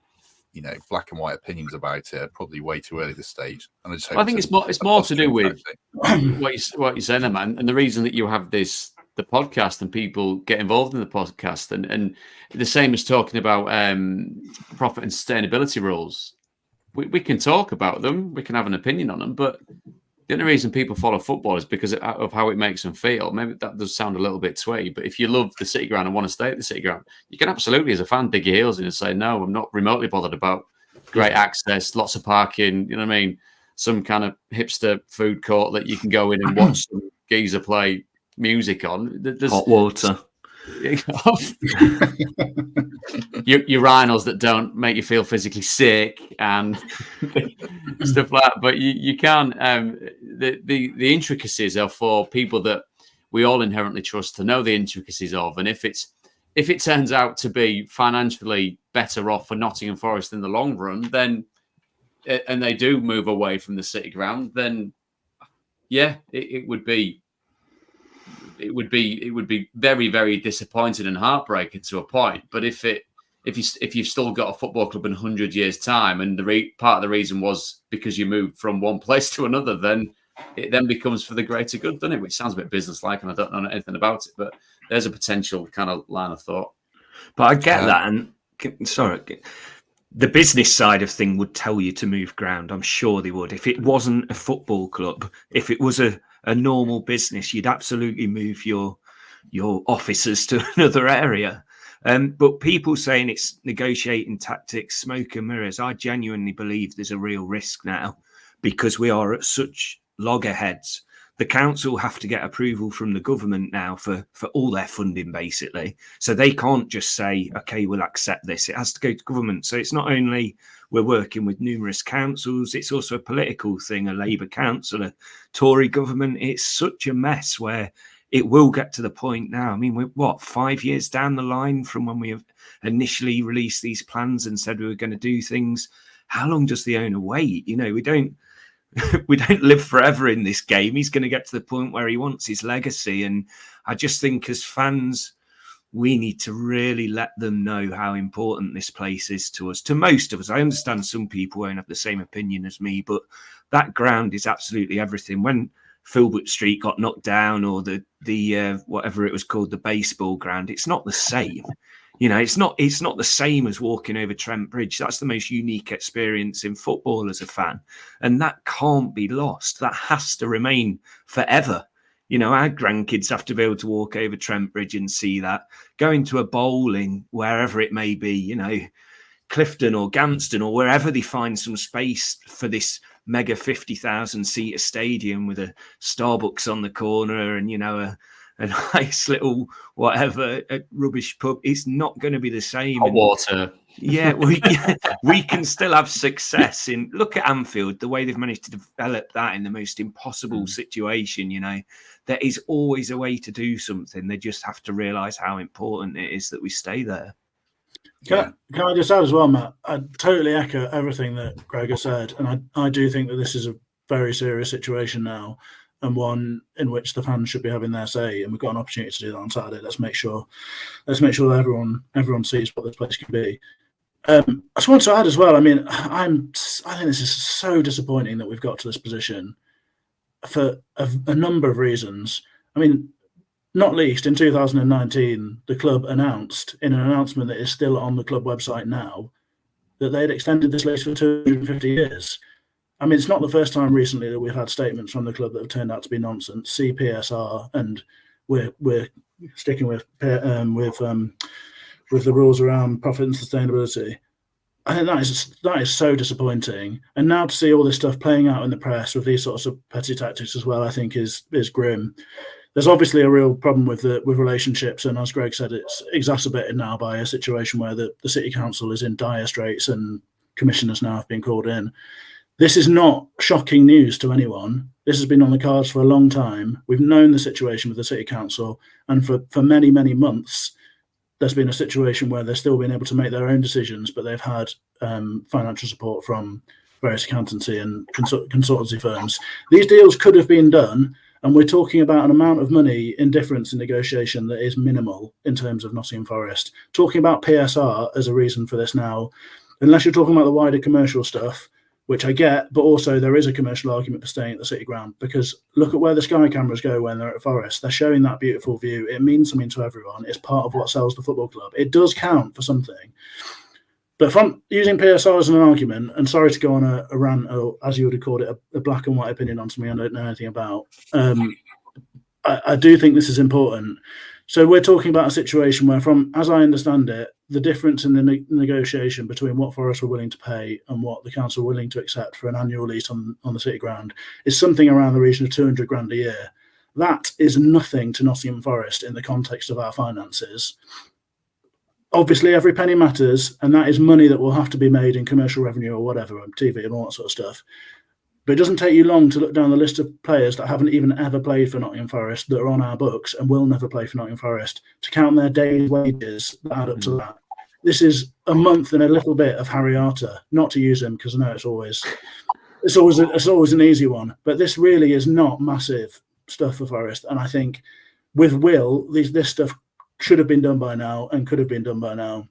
black and white opinions about it are probably way too early at this stage. And I just hope it's more to do with what you're saying, man, and the reason that you have the podcast and people get involved in the podcast, and the same as talking about profit and sustainability rules. We can talk about them, we can have an opinion on them, but the only reason people follow football is because of how it makes them feel. Maybe that does sound a little bit twee, but if you love the City Ground and want to stay at the City Ground, you can absolutely, as a fan, dig your heels in and say, no, I'm not remotely bothered about great access, lots of parking, you know what I mean? Some kind of hipster food court that you can go in and watch some geezer play music on. There's hot water. your rhinos that don't make you feel physically sick and stuff like that. But you can the intricacies are for people that we all inherently trust to know the intricacies of. And if it turns out to be financially better off for Nottingham Forest in the long run, then and they do move away from the City Ground, then it would be very, very disappointing and heartbreaking to a point. But if you've still got a football club in 100 years' time, and part of the reason was because you moved from one place to another, then it then becomes for the greater good, doesn't it? Which sounds a bit business-like, and I don't know anything about it, but there's a potential kind of line of thought. But I get that, and the business side of thing would tell you to move ground. I'm sure they would. If it wasn't a football club, if it was a normal business, you'd absolutely move your offices to another area. But people saying it's negotiating tactics, smoke and mirrors, I genuinely believe there's a real risk now because we are at such loggerheads. The council have to get approval from the government now for all their funding, basically. So they can't just say, okay, we'll accept this. It has to go to government. So it's not only we're working with numerous councils, it's also a political thing, a Labour council, a Tory government. It's such a mess where it will get to the point now. I mean, we're 5 years down the line from when we have initially released these plans and said we were going to do things. How long does the owner wait? We don't live forever in this game. He's going to get to the point where he wants his legacy. And I just think as fans, we need to really let them know how important this place is to us, to most of us. I understand some people won't have the same opinion as me, but that ground is absolutely everything. When Filbert Street got knocked down, or the whatever it was called, the baseball ground, it's not the same. It's not the same as walking over Trent Bridge. That's the most unique experience in football as a fan. And that can't be lost. That has to remain forever. Our grandkids have to be able to walk over Trent Bridge and see that. Going to a bowling, wherever it may be, Clifton or Ganston or wherever they find some space for this mega 50,000-seater stadium with a Starbucks on the corner and, a nice little whatever, a rubbish pub. It's not going to be the same. Hot water. Yeah, we can still have success in. Look at Anfield, the way they've managed to develop that in the most impossible situation. There is always a way to do something. They just have to realise how important it is that we stay there. Can I just add as well, Matt? I totally echo everything that Greg has said, and I do think that this is a very serious situation now, and one in which the fans should be having their say, and we've got an opportunity to do that on Saturday. Let's make sure that everyone sees what this place can be. I just want to add as well. I mean, I think this is so disappointing that we've got to this position for a number of reasons. I mean, not least in 2019, the club announced in an announcement that is still on the club website now that they had extended this lease for 250 years. I mean, it's not the first time recently that we've had statements from the club that have turned out to be nonsense. See PSR, and we're sticking with the rules around profit and sustainability. I think that is so disappointing. And now to see all this stuff playing out in the press with these sorts of petty tactics as well, I think is grim. There's obviously a real problem with relationships, and as Greg said, it's exacerbated now by a situation where the City Council is in dire straits and commissioners now have been called in. This is not shocking news to anyone. This has been on the cards for a long time. We've known the situation with the City Council, and for many, many months, there's been a situation where they've still been able to make their own decisions, but they've had financial support from various accountancy and consultancy firms. These deals could have been done, and we're talking about an amount of money in difference in negotiation that is minimal in terms of Nottingham Forest. Talking about PSR as a reason for this now, unless you're talking about the wider commercial stuff, which I get, but also there is a commercial argument for staying at the City Ground, because look at where the Sky cameras go when they're at Forest. They're showing that beautiful view. It means something to everyone. It's part of what sells the football club. It does count for something. But if I'm using PSR as an argument, and sorry to go on a rant, or as you would have called it, a black and white opinion on something I don't know anything about, I do think this is important. So we're talking about a situation where, from as I understand it, the difference in the negotiation between what Forest were willing to pay and what the council were willing to accept for an annual lease on the City Ground is something around the region of 200 grand a year. That is nothing to Nottingham Forest in the context of our finances. Obviously, every penny matters, and that is money that will have to be made in commercial revenue or whatever, on TV and all that sort of stuff. But it doesn't take you long to look down the list of players that haven't even ever played for Nottingham Forest, that are on our books and will never play for Nottingham Forest, to count their daily wages that add up to that. This is a month and a little bit of Harry Arter, not to use him because I know it's always an easy one, but this really is not massive stuff for Forest. And I think with Will, this stuff should have been done by now and could have been done by now.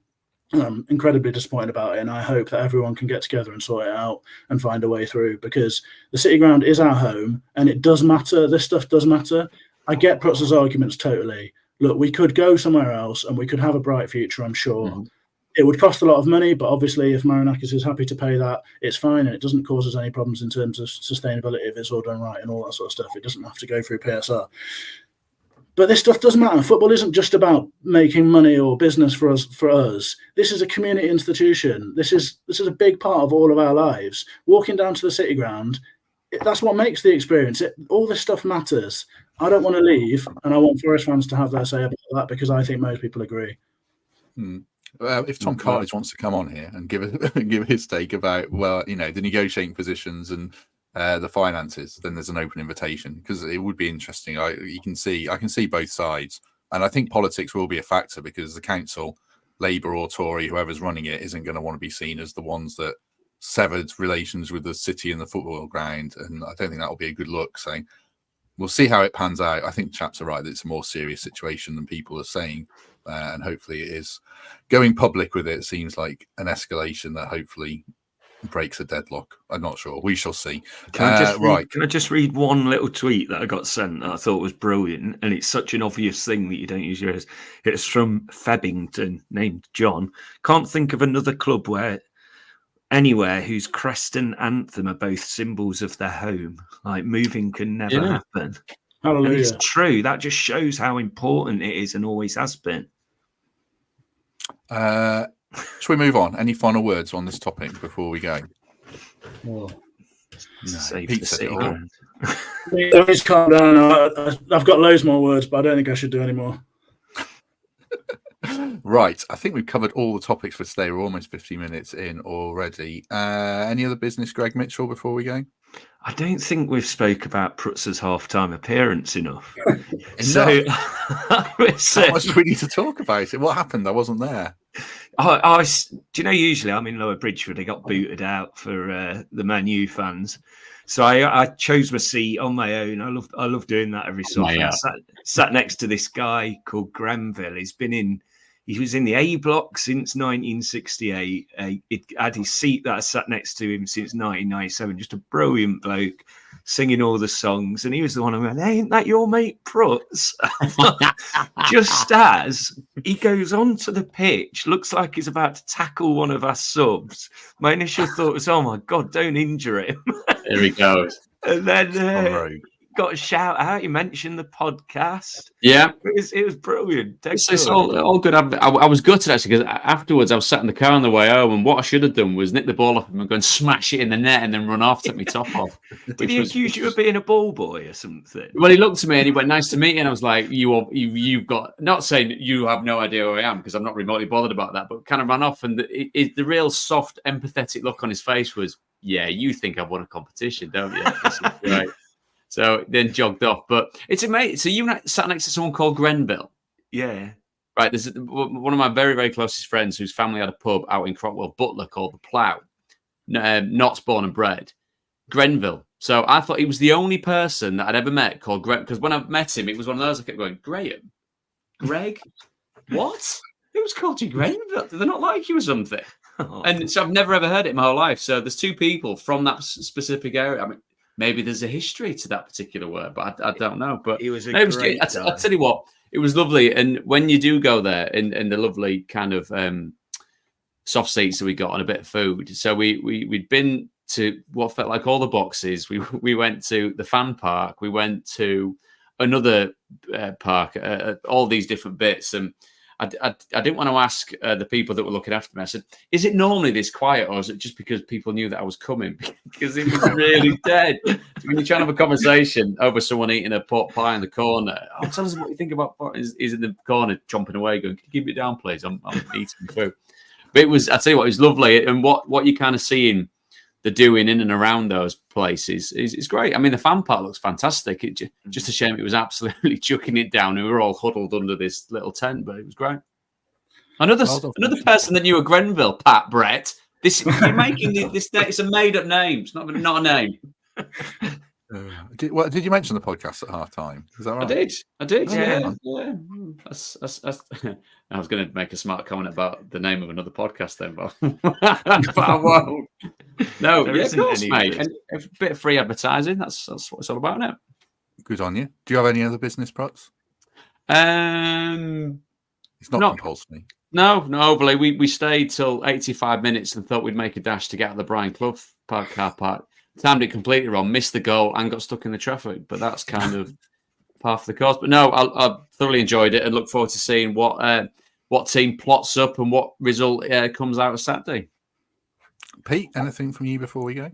I'm incredibly disappointed about it, and I hope that everyone can get together and sort it out and find a way through, because the City Ground is our home and it does matter. This stuff does matter. I get Prutton's arguments totally. Look, we could go somewhere else and we could have a bright future, I'm sure. Mm-hmm. It would cost a lot of money, but obviously if Marinakis is happy to pay that, it's fine, and it doesn't cause us any problems in terms of sustainability if it's all done right and all that sort of stuff. It doesn't have to go through PSR. But this stuff does matter. Football isn't just about making money or business for us. This is a community institution. This is a big part of all of our lives. Walking down to the City Ground, that's what makes the experience. All this stuff matters. I don't want to leave, and I want Forest fans to have their say about that, because I think most people agree. If Tom Cartledge wants to come on here and give his take about, the negotiating positions and the finances, then there's an open invitation, because it would be interesting. I can see both sides, and I think politics will be a factor, because the council, Labour or Tory, whoever's running it, isn't going to want to be seen as the ones that severed relations with the city and the football ground, and I don't think that will be a good look. So we'll see how it pans out. I think the chaps are right that it's a more serious situation than people are saying, and hopefully it is. Going public with it seems like an escalation that hopefully breaks a deadlock. I'm not sure. We shall see. Can I just read one little tweet that I got sent that I thought was brilliant, and it's such an obvious thing that you don't use yours. It's from Febbington, named John. Can't think of another club anywhere whose crest and anthem are both symbols of their home. Like, moving can never happen. Hallelujah. And it's true. That just shows how important it is and always has been. Shall we move on? Any final words on this topic before we go? Well, no, Pete said it all. Please calm down. I've got loads more words, but I don't think I should do any more. Right. I think we've covered all the topics for today. We're almost 50 minutes in already. Any other business, Greg Mitchell, before we go? I don't think we've spoke about Prutz's half-time appearance enough. So, how much do we need to talk about it? What happened? I wasn't there. Do you know, usually I'm in Lower Bridgeford. I got booted out for the Man U fans. So I chose my seat on my own. I love doing that every so often. Sat next to this guy called Granville. He was in the A block since 1968. He had his seat that I sat next to him since 1997. Just a brilliant bloke, singing all the songs. And he was the one who went, "Hey, ain't that your mate Prutz?" Just as he goes onto the pitch, looks like he's about to tackle one of our subs. My initial thought was, "Oh my God, don't injure him." There he goes. And then got a shout out. He mentioned the podcast. Yeah, it was brilliant. It's all good. I was gutted actually, because afterwards I was sat in the car on the way home, and what I should have done was nick the ball off him and go and smash it in the net and then run off, take my top off. Did he accuse you of being a ball boy or something? Well, he looked at me and he went, "Nice to meet you." And I was like, "You've got," not saying you have no idea who I am, because I'm not remotely bothered about that, but kind of ran off. And the real soft, empathetic look on his face was, "Yeah, you think I've won a competition, don't you?" This is great. So then jogged off. But it's amazing. So you sat next to someone called Grenville? Yeah. Right, there's one of my very, very closest friends whose family had a pub out in Crockwell, Butler, called the Plough. Not born and bred. Grenville. So I thought he was the only person that I'd ever met called Greg, because when I met him, it was one of those I kept going, Graham? Greg? What? Who's called you Grenville? Do they not like you or something? Oh. And so I've never ever heard it in my whole life. So there's two people from that specific area. I mean, maybe there's a history to that particular word, but I don't know. But He was a no, great guy. I'll tell you what, it was lovely. And when you do go there in the lovely kind of soft seats that we got and a bit of food. So we'd been to what felt like all the boxes. We went to the fan park. We went to another park, all these different bits. And I didn't want to ask the people that were looking after me. I said, is it normally this quiet, or is it just because people knew that I was coming? Because it was really dead. So when you're trying to have a conversation over someone eating a pot pie in the corner, tell us what you think about is in the corner chomping away going, can you keep it down, please? I'm eating food. But it was, I tell you what, it was lovely. And what you're kind of seeing the doing in and around those places is great. I mean, the fan park looks fantastic. Just a shame it was absolutely chucking it down. We were all huddled under this little tent, but it was great. Another person that knew a Grenville, Pat Brett. You're making this. It's a made-up name. It's not a name. Did you mention the podcast at half time? Is that right? I did. Yeah. I was going to make a smart comment about the name of another podcast then, but I won't. No, of course, mate. And a bit of free advertising. That's what it's all about, isn't it? Good on you. Do you have any other business props? It's not compulsory. No, overly. We stayed till 85 minutes and thought we'd make a dash to get out of the Brian Clough car park. Timed it completely wrong, missed the goal, and got stuck in the traffic. But that's kind of part of the course. But no, I thoroughly enjoyed it and look forward to seeing what team plots up and what result comes out of Saturday. Pete, anything from you before we go?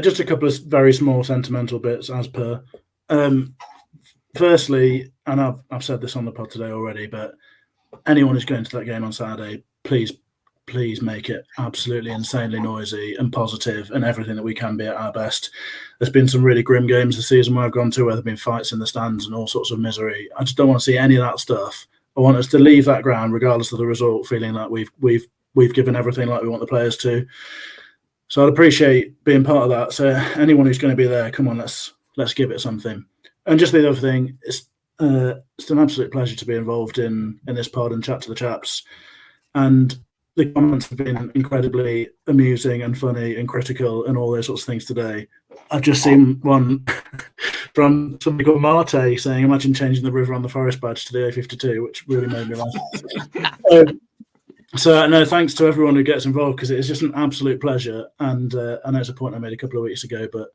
Just a couple of very small sentimental bits, as per. Firstly, and I've said this on the pod today already, but anyone who's going to that game on Saturday, please make it absolutely insanely noisy and positive and everything that we can be at our best. There's been some really grim games this season where I've gone to where there have been fights in the stands and all sorts of misery. I just don't want to see any of that stuff. I want us to leave that ground, regardless of the result, feeling like we've given everything like we want the players to. So I'd appreciate being part of that. So anyone who's going to be there, come on, let's give it something. And just the other thing, it's an absolute pleasure to be involved in this pod and chat to the chaps. And the comments have been incredibly amusing and funny and critical and all those sorts of things today. I've just seen one from somebody called Marte saying, imagine changing the River on the Forest badge to the A52, which really made me laugh. So, no, thanks to everyone who gets involved, because it's just an absolute pleasure. And I know it's a point I made a couple of weeks ago, but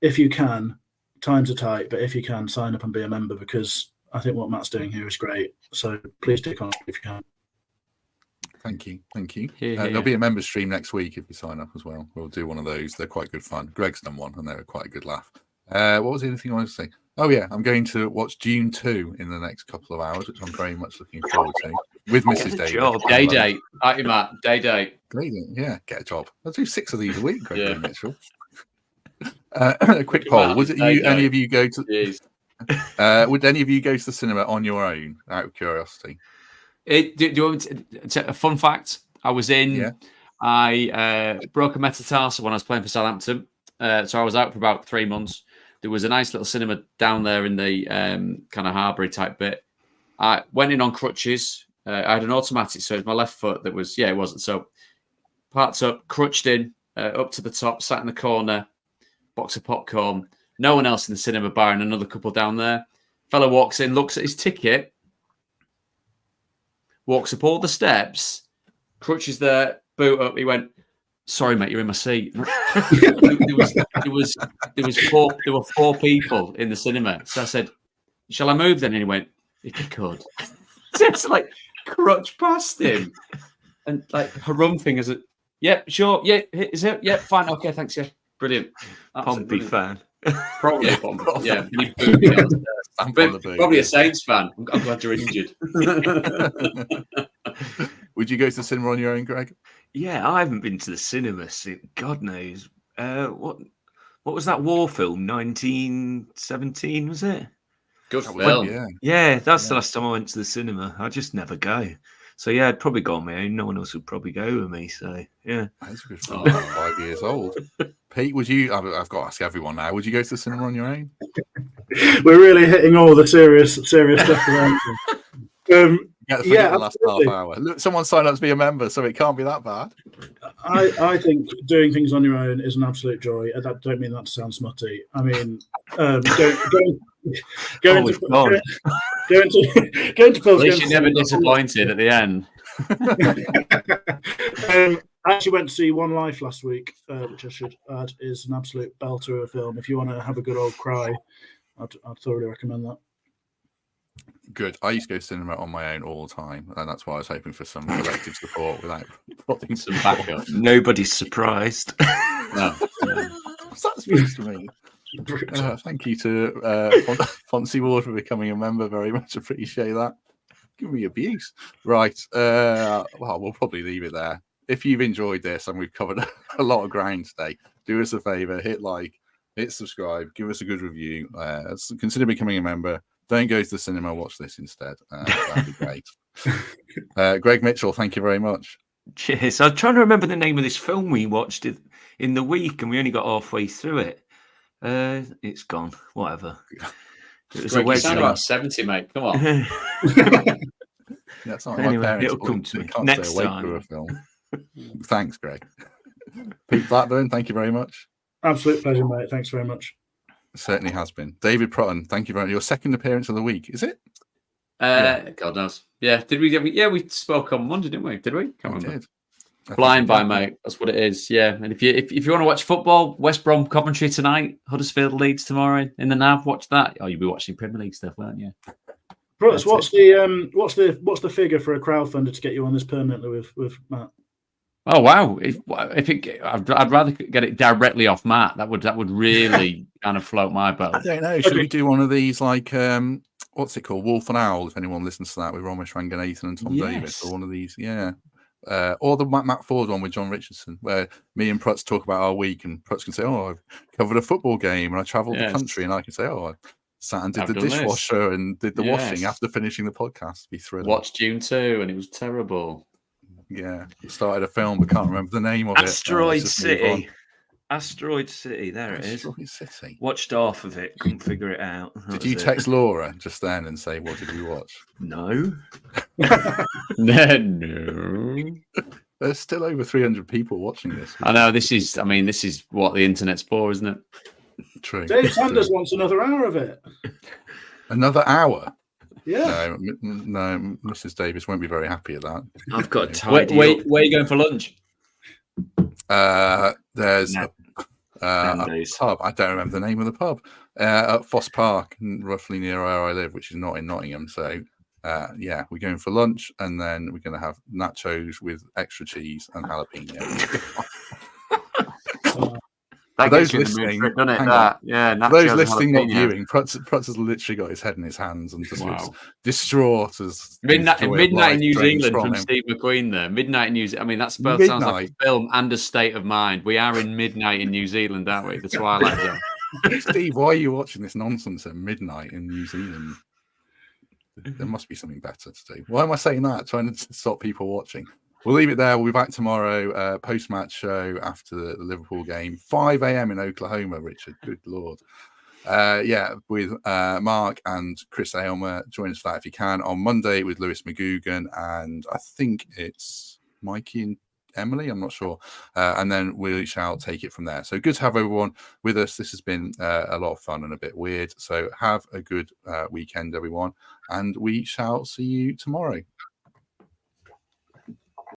if you can, times are tight, but if you can, sign up and be a member, because I think what Matt's doing here is great. So please do contact if you can. Thank you. Yeah. There'll be a member stream next week if you sign up as well. We'll do one of those. They're quite good fun. Greg's done one and they're quite a good laugh. What was the other thing I wanted to say? Oh yeah, I'm going to watch Dune 2 in the next couple of hours, which I'm very much looking forward to with Mrs. Davies. Day date. Aren't you, Matt? Day date. Yeah, get a job. I'll do 6 of these a week, Greg and Mitchell. A quick poll. Was it you? Any of you go to? Would any of you go to the cinema on your own? Out of curiosity. Do you want me to, a fun fact? I was in. Yeah. I broke a metatarsal when I was playing for Southampton, so I was out for about 3 months. There was a nice little cinema down there in the kind of Harbury type bit. I went in on crutches. I had an automatic, so it was my left foot that was. Yeah, it wasn't. So parts up, crutched in, up to the top, sat in the corner, box of popcorn. No one else in the cinema bar, and another couple down there. Fellow walks in, looks at his ticket, walks up all the steps, crutches there, boot up. He went, "Sorry, mate, you're in my seat." there were 4 people in the cinema. So I said, "Shall I move then?" And he went, "If you could." So it's like crutch past him, and like harumphing as a, "Yep, sure, yeah, is it? Yep, fine, okay, thanks, yeah, brilliant." Pompey fan. Probably, yeah. Probably a Saints fan. I'm glad you're injured. Would you go to the cinema on your own, Greg? Yeah, I haven't been to the cinema since God knows. What was that war film? 1917 was it? Good That was- film. yeah. That's the last time I went to the cinema. I just never go. So yeah, I'd probably go on my own. No one else would probably go with me. So yeah. That's a good film. 5 years old. Pete, would you? I've got to ask everyone now. Would you go to the cinema on your own? We're really hitting all the serious stuff around. Forget the last half hour. Look, someone signed up to be a member, so it can't be that bad. I think doing things on your own is an absolute joy. I don't mean that to sound smutty. I mean, going to At least you're never disappointed at the end. I actually went to see One Life last week, which I should add is an absolute belter of a film. If you want to have a good old cry, I'd thoroughly recommend that. Good. I used to go to cinema on my own all the time, and that's why I was hoping for some collective support without putting Some backup. Nobody's surprised. No. What's that supposed to mean? Thank you to Fonzie Ward for becoming a member. Very much appreciate that. Give me abuse. Right. Well, we'll probably leave it there. If you've enjoyed this and we've covered a lot of ground today, do us a favor, hit like, hit subscribe, give us a good review. Consider becoming a member. Don't go to the cinema, watch this instead. That'd be great. Greg Mitchell, thank you very much. Cheers. I'm trying to remember the name of this film we watched in the week, and we only got halfway through it. It's gone. Whatever. It was Greg, you a sound web about 70, mate. Come on. That's not Anyway, my parents. it'll come to me Can't next stay awake time. through a film. Thanks, Greg. Pete Blackburn, thank you very much. Absolute pleasure, mate. Thanks very much. Certainly has been. David Prutton, thank you very much. Your second appearance of the week, is it? God knows. Yeah. Did we? Yeah, we spoke on Monday, didn't we? Did we? Can't remember. Did. Blind by, mate. That's what it is. Yeah. And if you want to watch football, West Brom Coventry tonight, Huddersfield Leeds tomorrow in the NAV. Watch that. Oh, you'll be watching Premier League stuff, won't you? Brooks, what's the figure for a crowdfunder to get you on this permanently with Matt? Oh wow! I'd rather get it directly off Matt. That would really kind of float my boat. I don't know. Should we do one of these like what's it called, Wolf and Owl? If anyone listens to that, with Ramesh Ranganathan and Tom Davis, or one of these, yeah. Or the Matt Ford one with John Richardson, where me and Prutz talk about our week, and Prutz can say, "Oh, I've covered a football game and I travelled the country," and I can say, "Oh, I sat and did the dishwasher and did the washing after finishing the podcast." Be thrilling. Watched June 2 and it was terrible. Yeah, started a film but can't remember the name of Asteroid City. Asteroid City, there it is. Asteroid City. Watched half of it, couldn't figure it out. Did you text Laura just then and say, "What did we watch?" No. No. There's still over 300 people watching this. I know this is what the internet's for, isn't it? True. Dave Sanders wants another hour of it. Another hour? Yeah. No, Mrs. Davis won't be very happy at that. I've got to tidy up. Where are you going for lunch? There's a pub. I don't remember the name of the pub. At Foss Park, roughly near where I live, which is not in Nottingham. So, we're going for lunch, and then we're going to have nachos with extra cheese and jalapeno. For those listening, those listening not viewing, Prutz has literally got his head in his hands and just looks distraught as Midnight in New Zealand from Steve McQueen. There, Midnight in New Zealand. I mean, that both sounds like a film and a state of mind. We are in midnight in New Zealand, aren't we? The Twilight Zone. Steve, why are you watching this nonsense at midnight in New Zealand? There must be something better to do. Why am I saying that? Trying to stop people watching. We'll leave it there. We'll be back tomorrow, post-match show after the Liverpool game, 5 a.m. in Oklahoma, Richard. Good Lord. With Mark and Chris Aylmer. Join us for that if you can. On Monday with Lewis McGugan, and I think it's Mikey and Emily. I'm not sure. And then we shall take it from there. So good to have everyone with us. This has been a lot of fun and a bit weird. So have a good weekend, everyone. And we shall see you tomorrow.